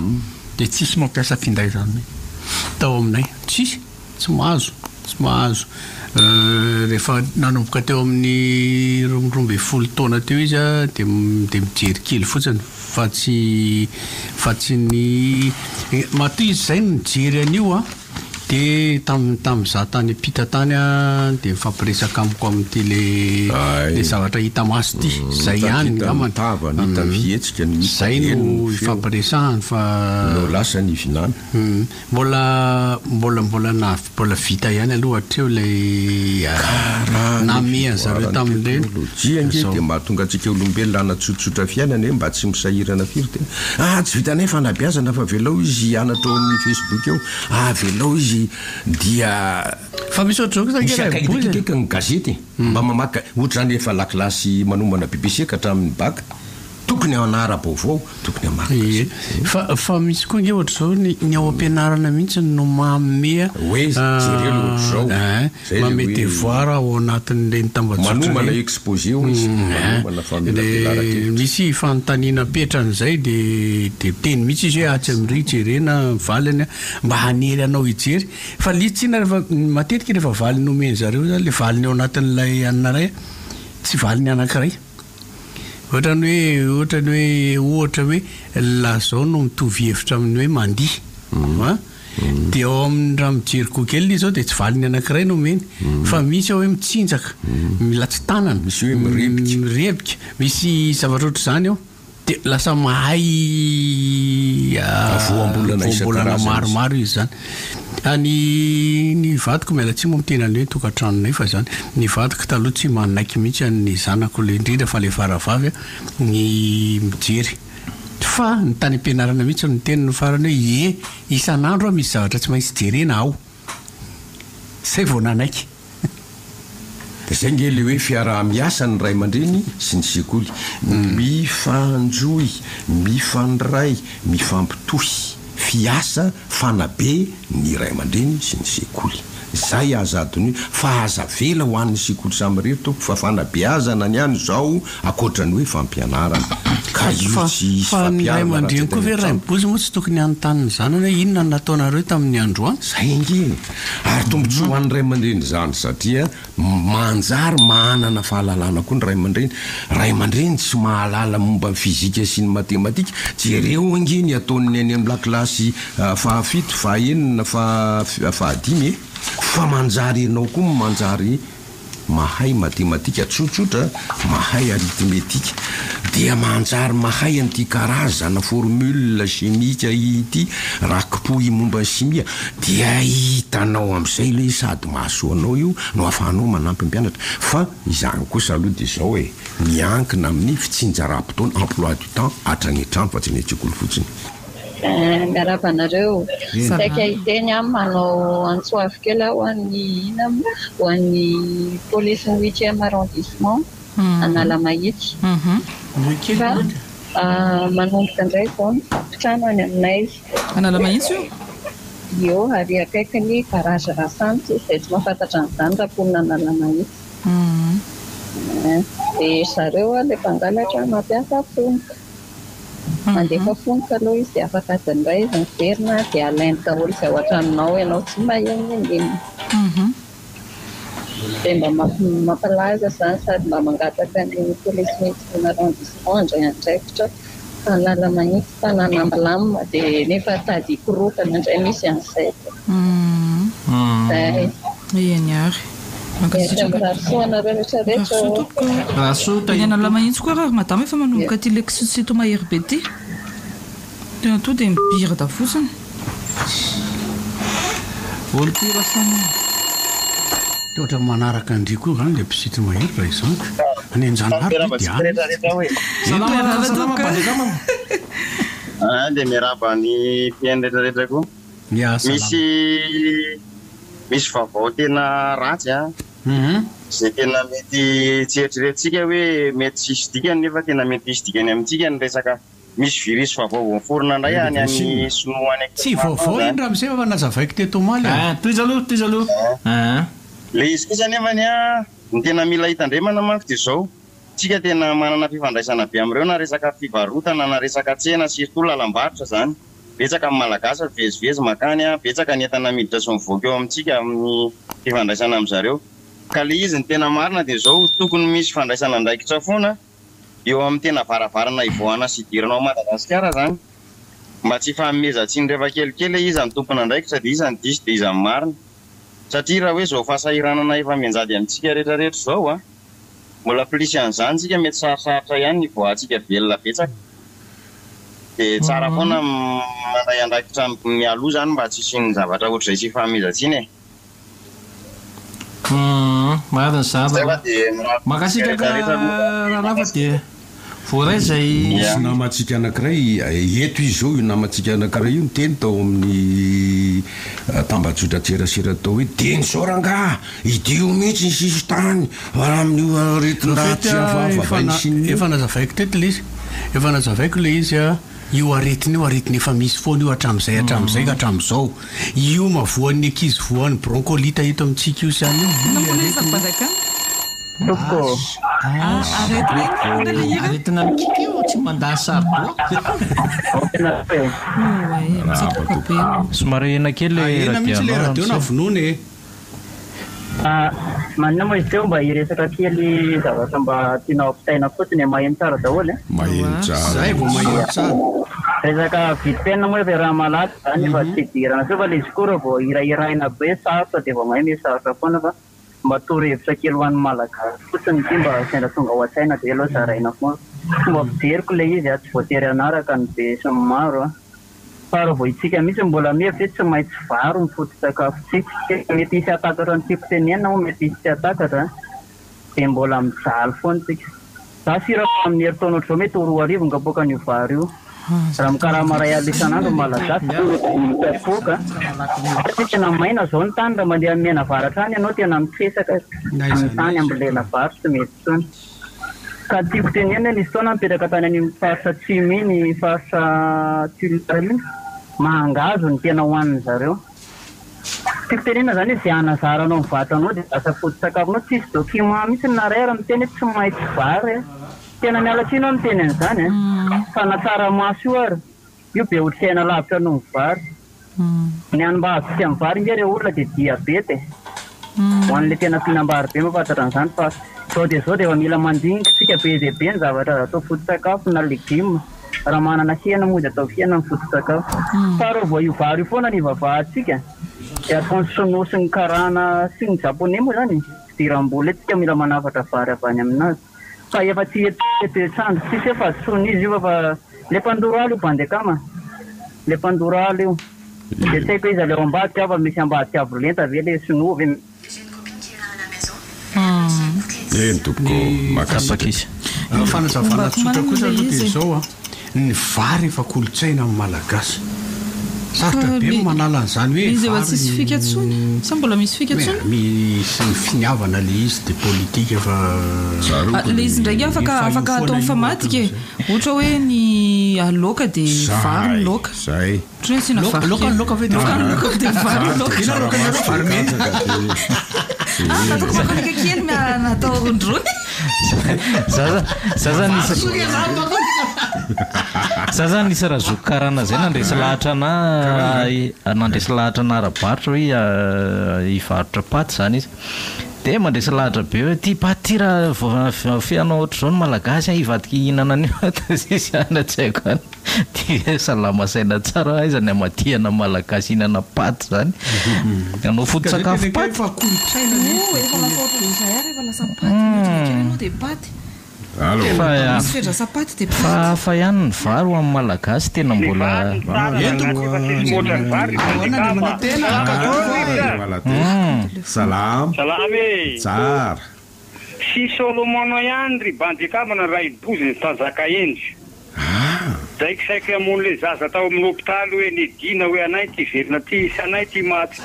Speaker 4: dia tsisy mampiasa finday zany tao aminay tsy mahazo rehefa nanomboka teo amin'ny 12 taona teo izy dia mijery kely fotsiny fa tsy ny matoy izy zay no nijery an'io dia tamin'izaho tany apita tany dia mifampiresaka amiko amin'ity le zavatra hita maso ty zay ihany zay no ifampiresahany fa
Speaker 3: lasa ny vinany
Speaker 4: mbola vita ihany aloha hatreo le namean zareo tamin'ireny
Speaker 3: dia mahatonga antsika olombelona anatsotsotra fiainana mba tsy misahirana firy tena tsy vitanay fanabeazana fa velao izy anatra amin'ny Facebook eo velao izy dia
Speaker 4: fa misy ohatr'izao
Speaker 3: misakaitikeka ny gazety mba mamaka ohatrany efa lakilasy manombana BBC ka hatramin'ny baka tokony ao anara-baovao tokony amary
Speaker 4: fa misy koa nge ohatr'izao ny ao am-pianarana mihitsy no mamea mame devoir ao anatin'le
Speaker 3: manomana exposé
Speaker 4: misy fanontaniana petran'izay dia teny mihitsy izy hoe atsy amiri jerena valiny mba hanery anao hijery fa litsina rehefa matetika rehefa valiny omeny zareo zany le valiny ao anatin'ilay aninaray tsy valiny anankiray ohatra hoe lazao no mitovy hevitra amin'ny hoe mandiha dia ao amin'ny raha mijery kokely zao dia tsy valiny anankiray no omeny fa misy ao hoe mitsinjaka milatsy tanana
Speaker 3: misy hoe
Speaker 4: mirebika misy zavatra ohatr' izany ao dia lasa mahay voambolana maromaro izy zany ny vadiko miala tsy moa mitenany hoe tokantranonay fa zany ny vadiko taloha tsy manaiky mihitsy ny zanako le indrindra fa le varavavy ny mijery fa ny tany am-pianarana mihitsy ny teny no farany hoe isan'andro misy zavatra tsy maintsy jerena ao zay vao nanaiky
Speaker 3: zay nge le hoe fiarah-miasa ny ray aman-dreny sy ny sekoly mifanjoy mifandray mifampitohy fiasa fanabe ny ray aman-dreny sy ny sekoly zay azadony fa aza vela ho an'ny sekoly samy rery toko fa fanabeazana ny any zao akoatrany hoe fampianarana ka io tsy
Speaker 4: fa ny ray aman-dreny koa ve ray mibozy moa tsy tokony anontanyny zanany hoe inona ny nataonareo tamin'ny androany
Speaker 3: zay nge ary tombontsoa ho an'ny ray aman-dreny zany satria manjary manana fahalalana koa ny ray aman-dreny ray aman-dreny tsy mahalala momba ny fizika sy ny matematika jereo angeny ataony any amin'ny lakilasy fahafito fahaenina fahadimy fa manjary ianao koa manjary mahay matematika tsotsotra mahay aritmetika dia manjary mahay an'ity karazana formule chimika ity rakipoy momba chimia dia hitanao amin'izay le sady mahasoanao io no ahafahanao manampy mpianatra fa izany kosa aloha dia zao hoe miankina amin'ny fitsinjaram-potoana emploi du temps hatrany an-trano fa tsy ny antsekoly fotsiny.
Speaker 7: Miarabanareo saika iteny a manao antsoavy kely ho an'ny ho an'ny police 8e arrondissement Analamahitsy fa manomboka indray zao ny trano any aminay
Speaker 8: Analamahitsy
Speaker 7: io ary akaikiny garage Rasantsy izay tsy mahafantatra an'izany raponina Analamahitsy dia zareo a le mpangalatra mampiasa fonka mandefa fonka aloha izy dia afaka adinray izy miverina dia alainy daholo izay ao an-tranonao ianao tsy maheno indinina dia mba mampalaza izany sady mba mangataka ny police 8e arrondissement indray andraikitra fa Analamahitsy tanàna milamina dia nefa tady korotana indray misy an'izay
Speaker 8: eny ary
Speaker 7: rahasoanareo
Speaker 8: Analamahitsy koa raha madama efa manomboka ty leksito mahery be ty tena to dia mibirada fotsiny
Speaker 2: olo pirasana
Speaker 4: toatra manaraka andry koa zany le mpisito mahery raha izany any anjanahary
Speaker 9: dia miaraba ny mpiainy rehetrarehetra koa misy vaovao tena ratsy zay tena mety tsy eritreretintsika hoe mety sisy dikany nefa tena mety isy dikany amintsika ny resaka misy virus vaovao miforona indray any any sinoany
Speaker 4: tsy vaovao iny raha amin'izay fa nazavaiko teto omaly
Speaker 9: toizaloha le izy kosa nefany ny tena mila hitandremana manko dia zao tsika tena manana fifandraisana be amin'ireo na resaka fivarotana na resaka tsena surtout lalam-barotra zany betsaka amin'ny malagasy vezivezy makany betsaka ny entana miditra sy mivoaka eo amintsika amin'ny fifandraisana amin'zareo ka le izy ny tena marina dia zao tokony misy fandraisana andraikitra foana eo amin'ny tena varavarana ivoahana sy idiranao Madagasikara zany mba tsy fahamezatsiny rehefa kelikely izy ny tompona andraikitra dia iza ny diso dia iza ny marina satria raha hoe zao fahasahiranana efa mianjady amintsika rehetrarehetra zao mbola plisy an'izany tsika mety sarosarotra ihany ny voahantsika velona betsaka dia tsara foana mandray andraikitra mialoha zany mba tsy sy ny zavatra ohatr'izay sy fahamezatsiny
Speaker 2: marina zava makasitraka raha dia voaray zay
Speaker 3: misy namantsika anankiray eto izy zao io namantsika anankiray io nyteny tao amin'ny tambajotra tserasera tao hoe teny zao rangah idio mihitsy ny sisy tany amin'io aretin-dratsy
Speaker 4: efa nazavaiko teto le izy efa nazavaiko le izy io aretiny io aretiny efa misy foana io hatramin'izay ka hatramin'izao io mavoan'ny ankizy voan'ny broncolite hito amintsika io zany
Speaker 2: aretina mikika io tsy mandà sardo
Speaker 6: somary ena kely
Speaker 4: ena mihitsy le radio na vonony
Speaker 10: manina moa izy teo mba hiresaka kely zavatra mba tianao ampitaina fotsiny maheno tsara daholo
Speaker 3: maheno tsara
Speaker 4: zay vao maheno tsara
Speaker 10: resaka vidim-penina moa efa raha malaky zany efa tsy dirana so fa le izy koa raha vao hirahirahina be sarotra dia vao mahay misy sarotra foana fa mba torohevitra kely ho an'ny malagasy fotsiny ty mba sendra tonga ho an-tsaina dia aloha zaraina foana fomba fijeriko le izy tsy voatery anaraka ny be sy ny maro fa raha vao itsika mihitsy mbola mihevy tsy maintsy varo ny foto-tsakafotsika mety hisy atakatra ny tiako tenenina moa mety hisy tsy atakatra dia mbola mijaly foana tsika za sirafa amin'ny heritaona ohatr'izao mety ho 4 arivo ngaboaka an'io vary io raha mikarama ray alina isan'andro malagasy mipoka satria tena maina zao ny tany raha mandeha mena varatra any ianao tena mitresaka amin'ny tany ambolela vary tsy mety tsony ka tiako tenenina izy taona mipetraka tany any faritra tsimy iny faritra tulare iny mahangazo ny tena hohaniny zareo tiako tenenina zany hoe zay anazaranao mivatranao dia asa foto-tsakafonao tsisy document mihitsy narera miteny hoe tsy maintsy vary tena mialatsina ao miteny an'izany fa natsara maso io ary io be otrikaina lavitra noho ny vary ny any mba azotsika amin'ny vary inge re olona dia diabety ho an'le tena fihinam-bary be mafantatra an'izany fa zao dia efa mila mandinitsika be dia be ny zavatra atao foto-tsakafo na legioma raha manana hena moa dia atao hena ny foto-tsakafo fa raha vao io vary io foana ny vavahantsika dia ataony sonosy ny karana sy ny japonais moa zany fidiram-bola tsika mila manafatra vary avy any aminazy fa efa tsy etoetsandro sisy efa tsony izy io fa le mpandoraly io bandekama le mpandoraly io de tsy haiko izy aleo ambadika fa misy ambadika avolenta ve le sinoa ve
Speaker 3: tompoko makasaka izy
Speaker 4: fanazavana tsotra kosa aloha de zao a ny vary efa kolotsaina amin'ny malagasy sarotra be manala an'izany hoe
Speaker 8: izy efa tsisy fikatsony sa mbola misy fikatsony
Speaker 4: misy ny finiavana le izy de politika efa
Speaker 8: le izy ndraiky afaka atao mifamadika ohatra hoe ny aloka de vary ny loka
Speaker 3: zay
Speaker 8: ohatra hoe sina vary
Speaker 4: loka ve de vary loka ina loka na vary mena
Speaker 8: atao makalika kely natao rondrony
Speaker 6: za zany nisy raha zoko karana zay nandresy lahatra nandresy lahatra narabarotra hoe hivarotra paty zany izy de mandresy lahatra be hoe ty paty ty raha fianao ohatr' zao ny malagasy hivadiky hihinana an'io ana tsy haiko any ty salamasaina tsara aizany amatiana malagasy hihinana paty zany anao foto-tsakafo paty fa ihany ny vary ho amin'ny malagasy tena mbola
Speaker 3: salam tsara
Speaker 11: si Solomon ihany ry bandikamana raha ibozy ny tanjaka endry zaikisaiky amony le zaza tao amin'ny hôpitaly hoe nidina hoe anay ty verina ty sy anay ty maty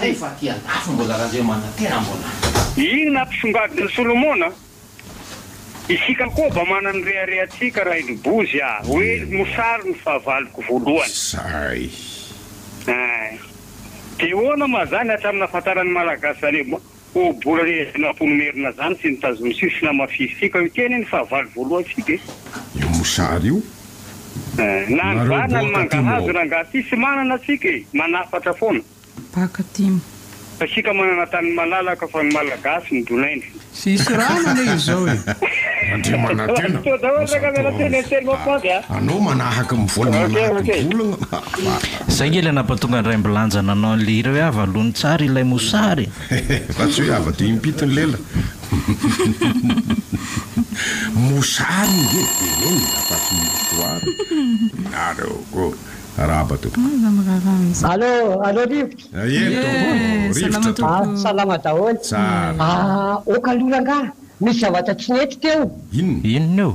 Speaker 11: ty iny nampisongadina Solomona isika koa mba manany reharehatsika raha ibozy hoe mosary ny fahavaliko voalohany de hoana ma zany hatramina fatarany malagasy zany hoe bola namponomerina zany sy nitazo misisy namafisika io tena ny fahavalo voalohany sika
Speaker 3: io mosary io
Speaker 11: na ny vary na ny mangahazo rangaha sy manana atsika manafatra foana
Speaker 8: pakatimo
Speaker 11: fa sika manana tany malalaka fa ny malagasy ny donainy
Speaker 4: sisy rano le izy zao
Speaker 3: andriamanatena anao manahaka mivolana volana
Speaker 6: zay ngely anapatonga ny ray mbilanja nanao an'le hira hoe avalony tsara ilay mosary
Speaker 3: fa tsy hoe avady impitony lela mosary nge eny apatsy nareo Araba tu.
Speaker 12: Allo rivotra. Salama daholo. Okaloranga misy zavatra tsy nety teo.
Speaker 6: Inona?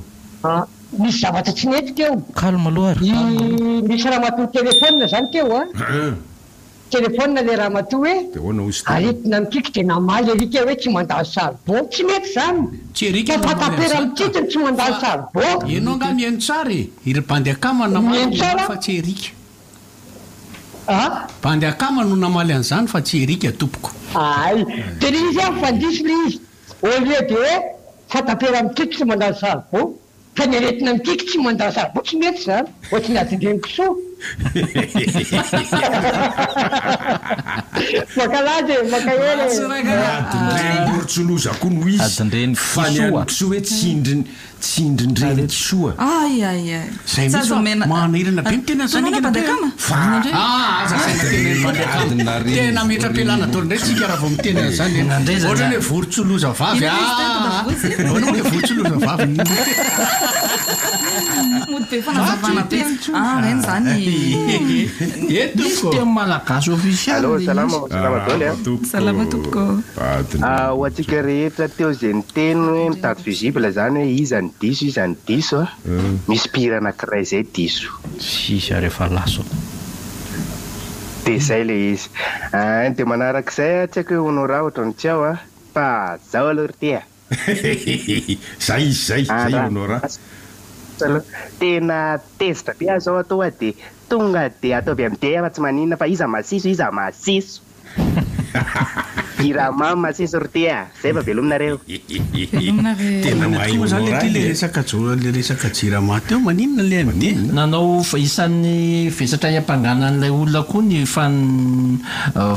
Speaker 12: Misy zavatra tsy nety teo.
Speaker 6: Calme aloha.
Speaker 12: Misy raha matoa telefônina zany teo telefônina le raha matoa hoe aritina mikika de namaly erika hoe tsy mandalo saribô tsy mety zany.
Speaker 4: Tsy erika
Speaker 12: fatapera mititiny tsy mandalo saribô.
Speaker 4: Ianao nga mihaino tsara iry bandy akama namaly fa tsy erika. Bandy akama no namaly an'izany fa tsy erika tompoko.
Speaker 12: Ay, de izy fandiso le izy. Au lieu de hoe fatapera mititiny tsy mandalo saribô. Fa ny aretina mititiky tsy mandalo saribô tsy mety zany. Ohatrany adindrany kisoa. Makalazy makahely
Speaker 3: adindrany mortsoloza koa no izy fa ny kisoa hoe tsindrindreny kisoa
Speaker 4: zay misy manirana be mitena zany tena metrapelana dolo ndray tsika raha vao mitena zany ohatrany hoe voritsoloza vavy ona hoe voritsoloza vavy
Speaker 8: mody be fanazavana be reny zany
Speaker 2: misy teo malagasy ofisialy.
Speaker 8: Salama tompoko.
Speaker 13: Ho antsika rehetra teo zay ny teny hoe mitady visible zany hoe iza ny diso misy mpihira anankiray zay diso
Speaker 6: sisa rehefa laso
Speaker 13: de zay le izy de manarak'izay tsy haiko hoe honora ohatrany tsy ao fa zao aloha ry
Speaker 3: zay honora
Speaker 13: tena tezitra be zao atao de tonga de atao avy amin'ny dia fa tsy maninona fa iza masiso iramamy masiso ry zay fa velominareo
Speaker 4: tena mahay zany le resaka le resaka jirama teo maninona le ande
Speaker 2: nanao isan'ny vesatra iampanganan'ilay olona koa ny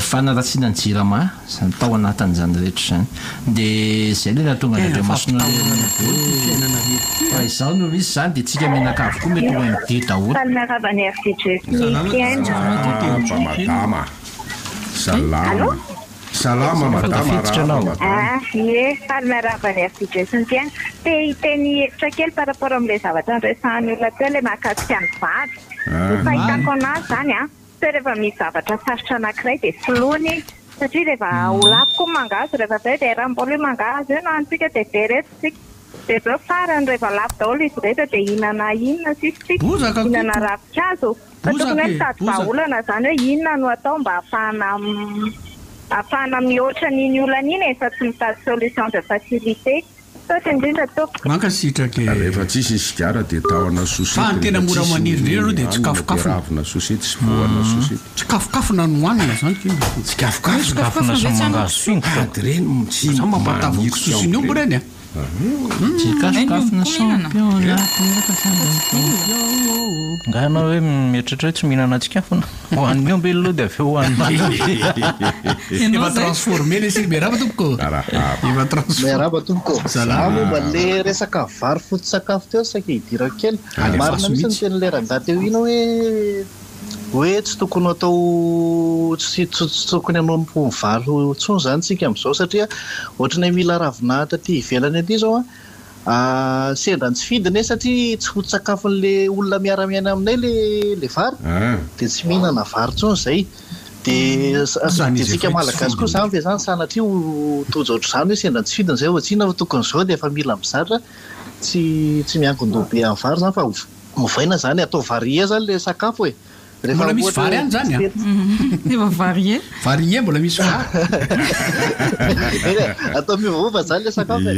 Speaker 2: fanaratsiana ny jirama zany tao anatin'izany rehetra zany de zay le nahatonga andriamasina fa izao no misy zany de tsika menaka avokoa mety ho md daholo
Speaker 3: madama salama salama madama
Speaker 14: ie falymiarabany afidrasiny ty te hiteny hevitra kely par rapport am'le zavatra nresahan'ny olona teo le mahakasika ny vady fahitako anazy zany a so rehefa misy zavatra sarotra anankiray de soloany satria rehefa olapoko mangazo rehefa zay de raha-mbola mangazo eo na antsika de veretisika de zao farany rehefa lapy daholo izy rehetra de inana sisitsika inana ravikazo fa tokony hoe mitady vahaolana zany hoe inona no atao mba ahafahana mihoatra n'iny olana iny efa tsy mitady solution de facilité so indrindra toko
Speaker 4: mankasitraka
Speaker 3: rehefa tsisy sigara de taona sosety
Speaker 4: fa tena mora maniry indrindra aloha de tsy kafokafona
Speaker 3: sosety sy voana sosety
Speaker 4: tsy kafokafona no hoanina zany
Speaker 3: tsy kafokafona
Speaker 6: so mangazo fingotra
Speaker 3: reny tsy
Speaker 4: mampatavoko sosiny ombo reny
Speaker 6: ngana hoe mietratra hoe tsy mihinana tsikafona hoan'ny omby aloha de aveo hoan'efa
Speaker 4: transformé le sily miaraba tompoko
Speaker 15: miaraba tompoko momba le resaka vary foto sakafo teo saika hidira kely marina misy ny teny leranga teo ina hoe tsy tokony atao tsy tokony anompo vary tsony zany tsika am'izao satria ohatrany mila ravinahitra ty ivelany aty zao sendra tsy fidiny satria tsy foto sakafon'le olona miara-miaina aminay le vary de tsy mihinana vary tsony zay de tsika malagasy koa zany ve zany sanatria tojo ohatr' zany hoe sendra tsy fidiny zay ohatsina tokony zao de efa mila mizatra tsy miankondobe amin'ny vary zany fa movaina zany atao varie zany le sakafo e
Speaker 4: mbola misy vary any zany
Speaker 8: efa varie
Speaker 4: mbola misy
Speaker 15: atao miovova zany le sakafo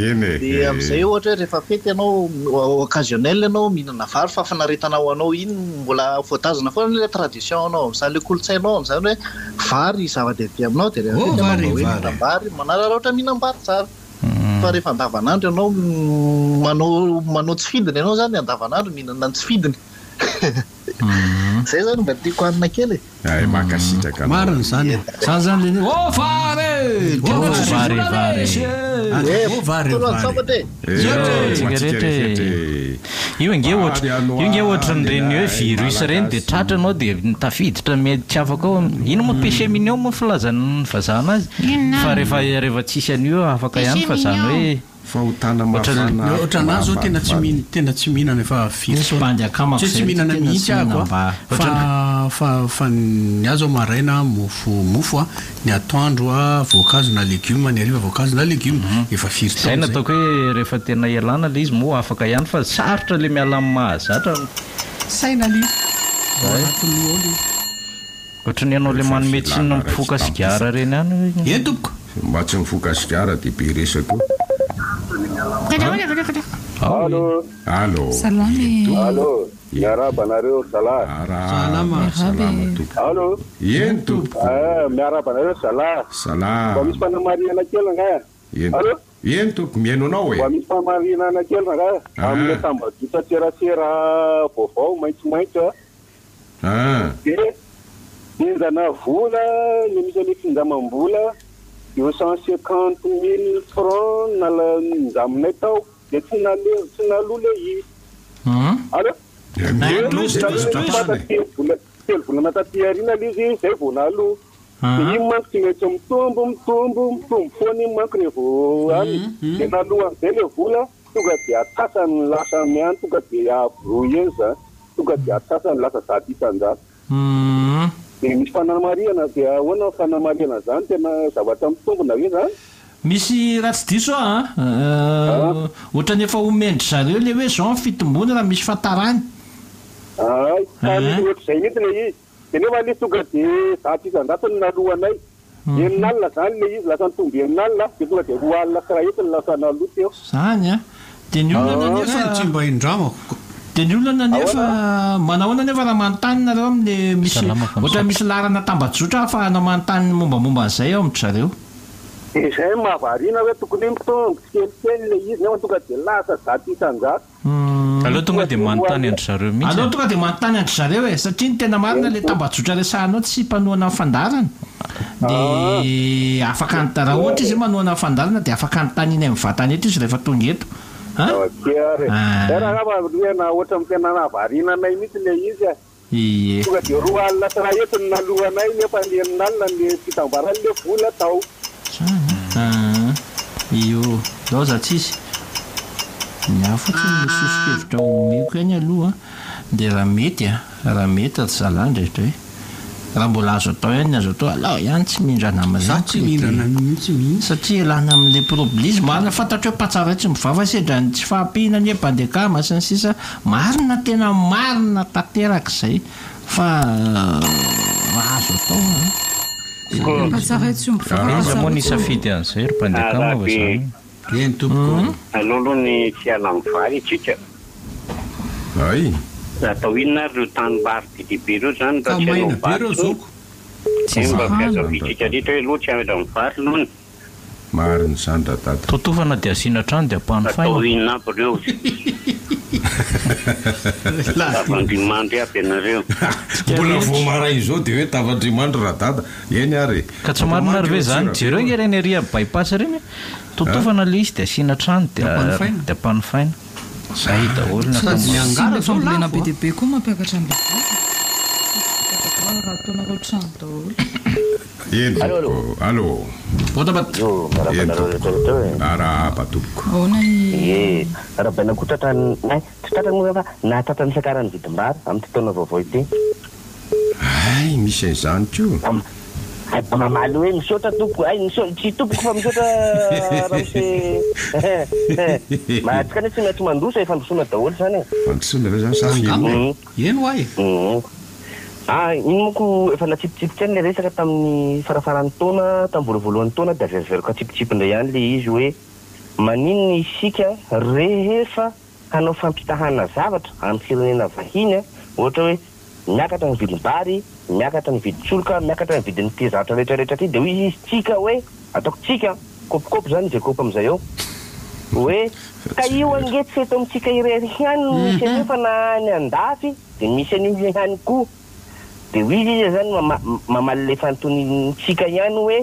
Speaker 15: de am'izay ohatra hoe rehefa fety ianao occasionnel ianao mihinana vary fa fanaretanao anao iny mbola voatazana foana le tradition anao am'izany le kolotsainao am'izany hoe vary zava-dehibe aminao de rehefaminambary manarara ohatra mihinambary tsara fa rehefa andavanandro ianao manao tsy fidiny ianao zany andavanandro mihinana tsy fidiny zay zany mba tiako hanina kely
Speaker 3: makasitraka
Speaker 4: mariny zany
Speaker 2: zany
Speaker 6: io nge ohatra nyreny hoe virus reny de tratra anao de tafiditra mety tsy afaka ao ino moa péché mignon moa filazany vazana azy fa rehefa tsisy an'io afaka ihany fa zany hoe
Speaker 3: fahotana mafana
Speaker 4: ohatra anazy zao tena tsy mihinana efa tsy mihinana mihitsy ako fa ny azo maraina mofo ny atoandro voankazo na legioma ny ariva voankazo na legioma efa firy
Speaker 6: zay nataoko hoe rehefa tena ialana le izy moa afaka ihany fa sarotra le miala amin'ny mahazatra
Speaker 4: saina li
Speaker 6: ohatra ny ianao le manome tsinona mifoka sigara reny any
Speaker 4: e tompoko
Speaker 3: mba tsy mifoka sigara de be resako
Speaker 16: Allo. Allo. Miaraba nareo
Speaker 3: salama.
Speaker 16: Allo.
Speaker 3: Yentu.
Speaker 16: Miaraba nareo
Speaker 3: Sala.
Speaker 16: Kwa misy fanamariana kely nga. Allo.
Speaker 3: Yentu mienonao e.
Speaker 16: Kwa misy fanamariana kely nga. Amin'ny tambazotra serasera vaovao maitsomaitso. Inzana vola, ny misy ny finjamam-bola 250,000 francs naminay tao de tsy naloa le izy allo telo volana taty arina izy zay vao naloa de iny manko tsy maintsy mitombo foana iny manko revo any de naloa am'izay le vola tonga de atasany lasa miany tonga de abrouillé zany tonga de atasany lasa zato isan-jato de misy fanamariana de ahoana fanamariana zany tena zavatra mitombona hoe zany
Speaker 2: misy raha tsy diso ohatrany efa omendry zareo le hoe zao fitombony raha misy fatarany
Speaker 16: ohatr'izay mihitsy le izy de nefa le tonga de zato isan-jato ny nalohanay eninalina zany le izy lasa nitombo eninalina de tonga de roa alina kirahetiny lasa naloa teo
Speaker 2: zany de ny olona nefa
Speaker 4: tsy mba indramako
Speaker 2: de ny olona nefa manahoana nefa raha manontany nareo amle misy ohatra misy larana tambajotra ahafahana manontany mombamomba an'izay ao amin'ny zareo
Speaker 16: zay mahavariana hoe tokony mitombo kelikely le izy nefa tonga de lasa zato isan-jato
Speaker 6: aloha tonga de manontany andry zareo mihitsy
Speaker 2: aloha tonga de manontany andry zareo e satria ny tena marina le tambajotra resahanao tsy mpanoana fandarana de afaka raha ohatra izy manoana fandarana de afaka anontany iny amin'ny vatany eto izy rehefa tonga eto
Speaker 16: raha na ohatra mitena nahavarinanay mihitsy le izy tonga de roa alina kirahetiny nalohanay nefa leninalina le fitambarany le vola tao
Speaker 2: io loza tsisy ny afotsiny misosokevitra omeko eny aloha dia raha mety ry zalandrehitra hoe raha mbola azo atao ihany azo atao alao ihany tsy mihindrana amin'izany satria ilana amin'ilay problisme marina fantatro hoe patsara tsy mivava sedrany tsy fahampihinany hoe mpandekama sy ny sisa marina tena marina tanterak'izay fa azo atao
Speaker 6: izy moa nisafidy an'izay ry mpandekama va zany
Speaker 11: eny tompoko alolohany tsy ala amin'ny vary tsika
Speaker 3: ay
Speaker 11: atao inona ry tanimbary didibe ireo zany raha tsy anao vary mba fiazavitsika ritra hoe loha tsy avela amin'ny vary lohany
Speaker 3: mariny zany raha dada
Speaker 6: totofana dia asiana trano dia ampahany faina
Speaker 11: atao inona aby ireo tavandrimandry aby ianareo
Speaker 3: mbola voamaray izao dia hoe tavandrimandry raha dada eny ary
Speaker 6: ka tsy marina ry ve zany jereo nge reny ria bypass reny totofana le izy dia asiana trano dia ampahany faina zay
Speaker 8: daholona be diabe koa mampiakatra an'le raha ataonareo trano daholo
Speaker 3: eny allo arahaba tompoko
Speaker 8: ahoana
Speaker 17: raha baina koa tratrany fa nahatratrany sakarany vidim-bary amin'ny totaona vaovao ity
Speaker 3: ay misy an'izany ko
Speaker 17: mamaly hoe misaotra tompoko tsy tompoko fa misaotra rahamise mahatsika ne tsy maintsy mandrosa fandrosona daholo zany
Speaker 3: fandrosona re zany safy
Speaker 4: eno ay
Speaker 17: iny moko efa natsipitsipotra any le resaka tamin'ny farafaran'ny taona tamin'ny voalovoalohan'ny taona dia veriveriko atsipitsipi-ndray ihany le izy hoe maninona isika rehefa hanao fampitahana zavatra amin'ny firenena vahiny ohatra hoe miakatra ny vidim-bary miakatra ny vidin-tsoloka miakatra ny vidin'ny ty zavatra rehetrarehetra ty dia ho izy tsika hoe ataoko tsika kopikopy zany izay kopy amin'izay eo hoe ka io angetsy eto amintsika irery ihany misy an'io fa na any andafy dia misy an'io ihany koa dia ho izy izy zany mamaly le fantonitsika ihany hoe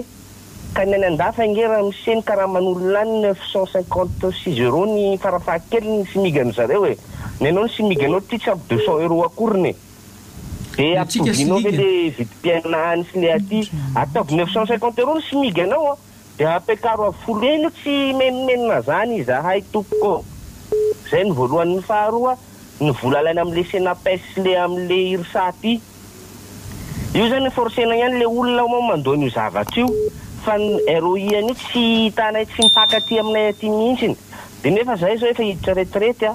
Speaker 17: ka ny any andafy angera miseny karaha manolona any 956 € ny farafahakely ny simigany zareo e ny anao ny simiganao ty tsy ampy 200 € akoriny dia ampivinao ve le vidim-pianahany sy le aty ataovy 950 € ny simiganao dia ampekaro avolo eny tsy menomenona zany izahay tompoko zay ny voalohany ny faharoa ny vola alaina amin'le senapes le amin'le irsaty io zany forcena ihany le olona mandoa io zavatra io fa ny ROI any tsy hitanay tsy mipaka aty aminay aty mihitsiny dia nefa zay zao efa hiditra retraity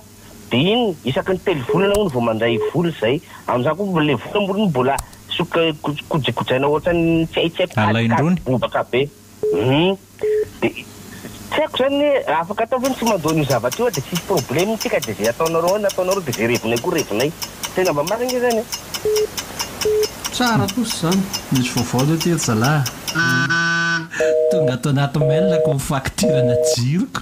Speaker 17: dia iny isaky ny telo volana moa ny vao mandray vola zay amin'izany koa le vola mboliny mbola kojakojaina ohatra ny tsaitsaikobaka be dia tsy haiko zany hoe afaka atao ve ny tsy mandoa io zavatra io dia tsisy problème tsika dia zay ataonareo any ataonareo dia zay revinay koa revinay tena mba marina zany
Speaker 4: tsara kosa zany
Speaker 2: misy vaovao le ty zalahy tonga atao anaty mail ko facturana jiroko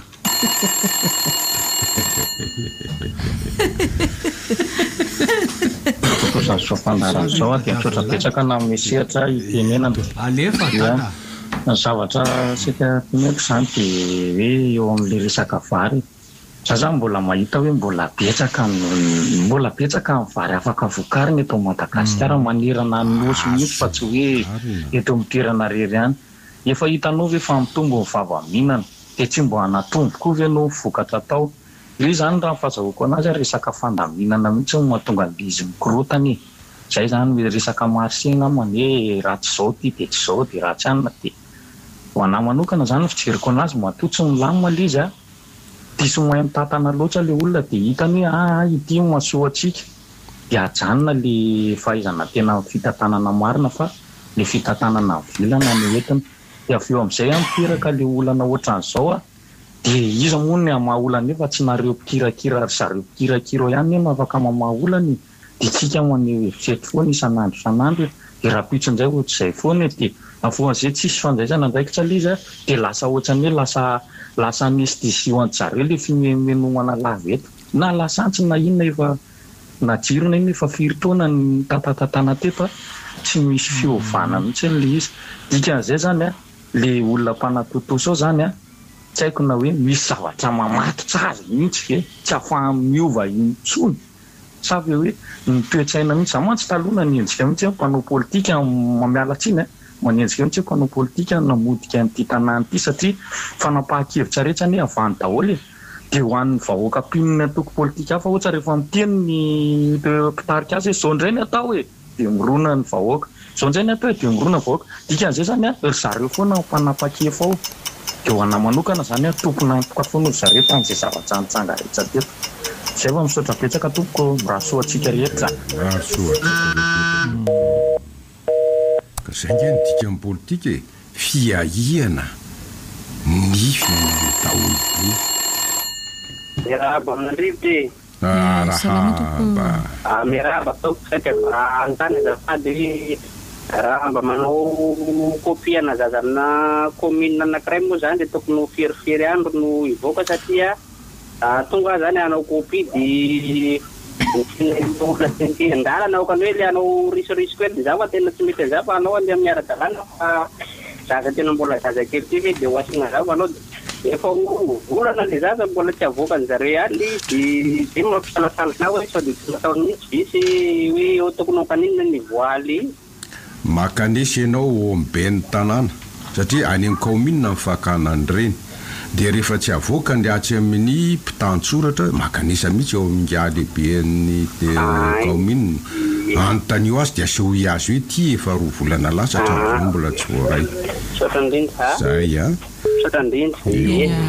Speaker 18: zany soafandarana zao dia misotrapetraka na misehatra itenena
Speaker 4: alefa
Speaker 18: ny zavatra sika meko zany dia hoe eo amin'le resaka vary za zany mbola mahita hoe mbola betsaka ny vary afaka vokariny eto Madagasikara manirana ny nosy mihitsy fa tsy hoe eto amin'ny toerana rery ihany efa hitanao hoe fa mitombo ny vava-mihinana dia tsy mbo hanatombo koa ve no vokatra atao io zany raha fahazahoko anazy resaka fandaminana mihitsy no mahatonga an'izy mikorotany zay zany resaka marché namany hoe raha tsy zao ty dia tsy zao dia raha tsy anina dia ho anahy manokana zany fijeriko anazy matotsy ny lamina le izy diso mahay mitatana loatra le olona dia hitany hoe ity mahasoa atsika dia ajanona le fahaizana tena fitatanana marina fa le fitatanana vilana ny entiny dia avy eo amin'izay mipiraka le olana ohatran'izao dia izy moa ny amaolana efa tsy nareo mpikirakira zareo mpikirakira ihany no afaka mamaolany dia tsika maneho efitrety foana isan'andro dia raha pitron'izay ohatr'izay foana dia avoan'izay tsisy fandraisana ndraikitra le izy dia lasa ohatran'ny hoe lasa anestesio an'zareo le fimenomana laveta na lasantsy na inona efa najirona iny efa firy-taona ny tatatatana teto tsy misy fiovana mihitsy le izy dikan'izay zany le olona mpanatotoso ao zany tsy haiko na hoe misy zavatra mamatotra azy mihitsy ve tsy afahany miova intsony savy hoe ny toetsaina mihitsy za mantsy taloha na niendrika mihitsy mpanao politika mamiala tsiny manenjika eo ny tsiko hanao politika namodika n'ity tanàna ity satria fanapahan-kevitra rehetra ne avany daholo e dia ho an'ny vahoaka mpinina toko politika hafa ohatra rehefa miteny ny mpitarika azy hoe zao indray ny atao hoe dia mirona ny vahoaka zao indray ny atao hoe dia mirona vahoaka dikan'izay zany a ry zareo foana mpanapa-kevitra ao dia ho ana manokana zany a tompona antoka foana ry zareo tamin'izay zavatra nitsanga rehetra teto zay fa misaotra betsaka tompoko mirasoa antsika rehetra
Speaker 3: ka zay nge nydika amin'ny politika e fiahiana ny taolo
Speaker 10: Merhaba menribdi.
Speaker 3: Rahaba.
Speaker 10: Merhaba tok saya antan dari rahaba manao kopi ana zazana commune anankiray moa zany de tokony ferifery andro no ivoaka satria tonga zany anao kopi di ndalana okany hoe le anao risorisko hoe za fa tena tsy mety za fa anao andeha amin'ny ara-dalàna fa zaza tena mbola zazakely ty ve de ho asiana za fa anao efa olana le zaza mbola tsy avoaka ny zareo any de mampisalasala hoe sao de tsy natao mihitsy visy hoe eo tokony kaninona ny voaly
Speaker 3: makanesy ianao amben'ny tanàna satria any amin'ny kaominina mifakana any reny dia rehefa tsy avoaka ny atsy amin'ny mpitantsoratra makanesa mihitsy eo amin'ny lehiben'ny kaominina anontanio azy dia aseho azy hoe ty efa roa volana lasa hatramin'izao mbola tsy voaray zay a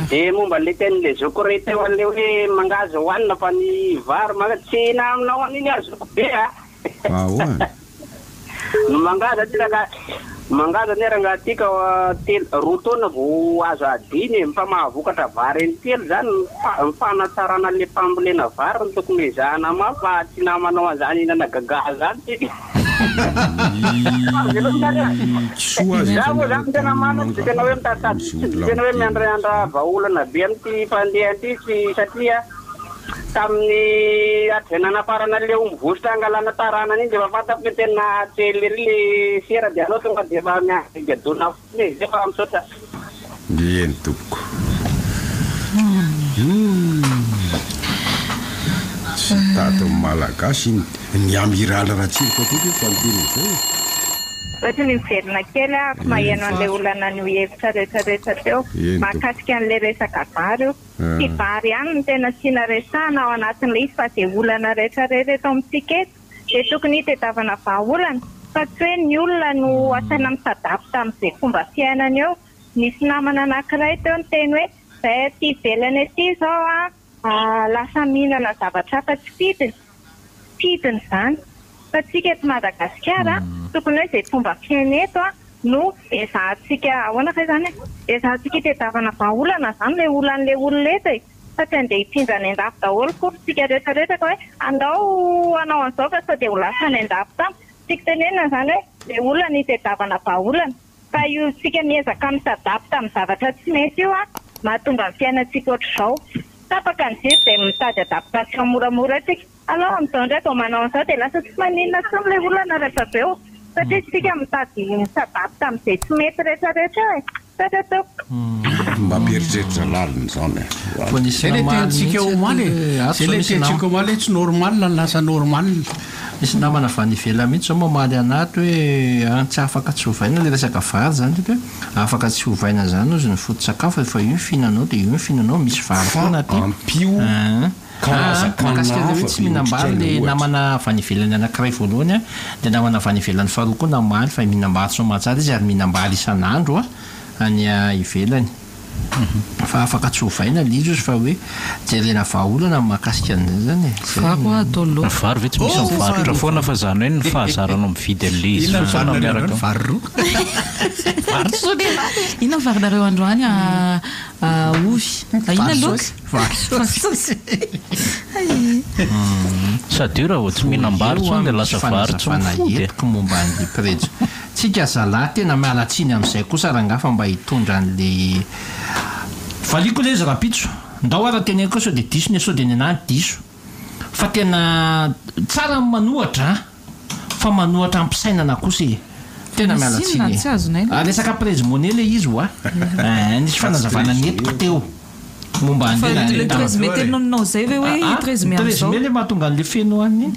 Speaker 10: de momba le ten'le zoko re teo an'le hoe mangaza hoanina fa ny vary maka tsy na aminao an'iny azoko be a
Speaker 3: ahoany
Speaker 10: mangaza ny raha tika roa taona vo azo adiny mfa mahavokatra vary eny telo zany mifanatsarana le mpambolena vary ny tokony ezahana ma fa tsy namanao an'izany inana gagaha zany zavo zany tena mana tsy tena hoe mitatady tsy tena hoe miandraandra vaolana be amity fandeha ty tsy satria tamin'ny adrenanafarana le ombovosotra angalana tarana iny de mafatako hoe tena tselery le sera de anao tonga de efa miagadona fone de efa misaotra
Speaker 3: eny tompoko tsy tato malagasy ny amiral ratsiriko atoky fanteny zay
Speaker 14: Ohatry ny miverina kely ako maheno an'le olana ny hevitra rehetrarehetra teo mahakasika an'le resaka vary io ty vary ihany no tena siana resahana ao anatin'le izy fa de olana rehetrarehetra eto amintsika eto de tokony hitetavana vahaolana fa tsy hoe ny olona no asaina misadapy tamin'izay fomba fiainana eo nisy namana anankiray teo ny teny hoe zay ty velany ety zao lasa mihinana zavatra fa tsy pidiny zany fa tsika eto Madagasikara tokony hoe zay fomba fiaina eto no ezahantsika ahoana fa zany ezahantsika hitetavana vahaolana zany le olan'le olona eto e satria andeha hipindra any an-dafy daholo korsika rehetrarehetra ka hoe andao anao an'izao fa sao de ho lasa any an-dafy tamy tsika tenenina zany hoe le olana hitetavana vahaolana fa io tsika miezaka misadapy tamin'ny zavatra tsy mety io mahatonga ny fiainantsika ohatr'izao tapaka ny jiro de mitady adaptation moramora tsika alao amin'izao ndraiky manao an'izao de lasa tsy maninona tsy am'le olana rehetra be eo satria tsika mitady misadapy tamin'izay tsy mety rehetrarehetra e satria teo
Speaker 3: mba mieritreritra lalina zany
Speaker 4: zay le tentsika omaly zay le tentsika omaly tsy normal ny lasa normal
Speaker 2: misy namana avany ivela mihitsy zao mamaly anaty hoe tsy afaka tsy hovaina le resaka vary zany hoe afaka tsy hovaina zany ozy ny foto-tsakafo efa io fihinanao de io fihinanao misy vary foana ty ampio makasika le hoe tsy mihinam-bary le namana avany ivelany anankiray voalohany de namana avany ivelany faharoa koa namaly fa mihinam-bary somatsara izy ary mihinam-bary isan'andro any ivelany fa afaka tsy hovaina le izy fa hoe jerena vahaolana makasika an'izay zany
Speaker 8: varo atolo
Speaker 6: vary ve tsy misy mivarotra foana fa zany hoe ny fahazaranao mividy an'le izy foana miaraka vary
Speaker 8: ina varinareo androany ovy ina loka
Speaker 6: sady io raha vo tsy mihinam-bary tsony de lasa vary tsy
Speaker 2: mifodyetiko momba an'le prejo tsika zalahy tena mialatsiny amin'izay kosa rangafa mba hitondra an'le valiko le izy rapitso ndao ara teny koa sao de diso ny sao de ny anany diso fa tena tsara manohatra fa manohatra ampisainana kosa e tena mialatsiny resaka prejo monnaie le izy ho nisy fanazavana netiko teo momba
Speaker 8: le 13 mai teninao zay ve hoe 13 mai
Speaker 2: le mahatonga an'le feno any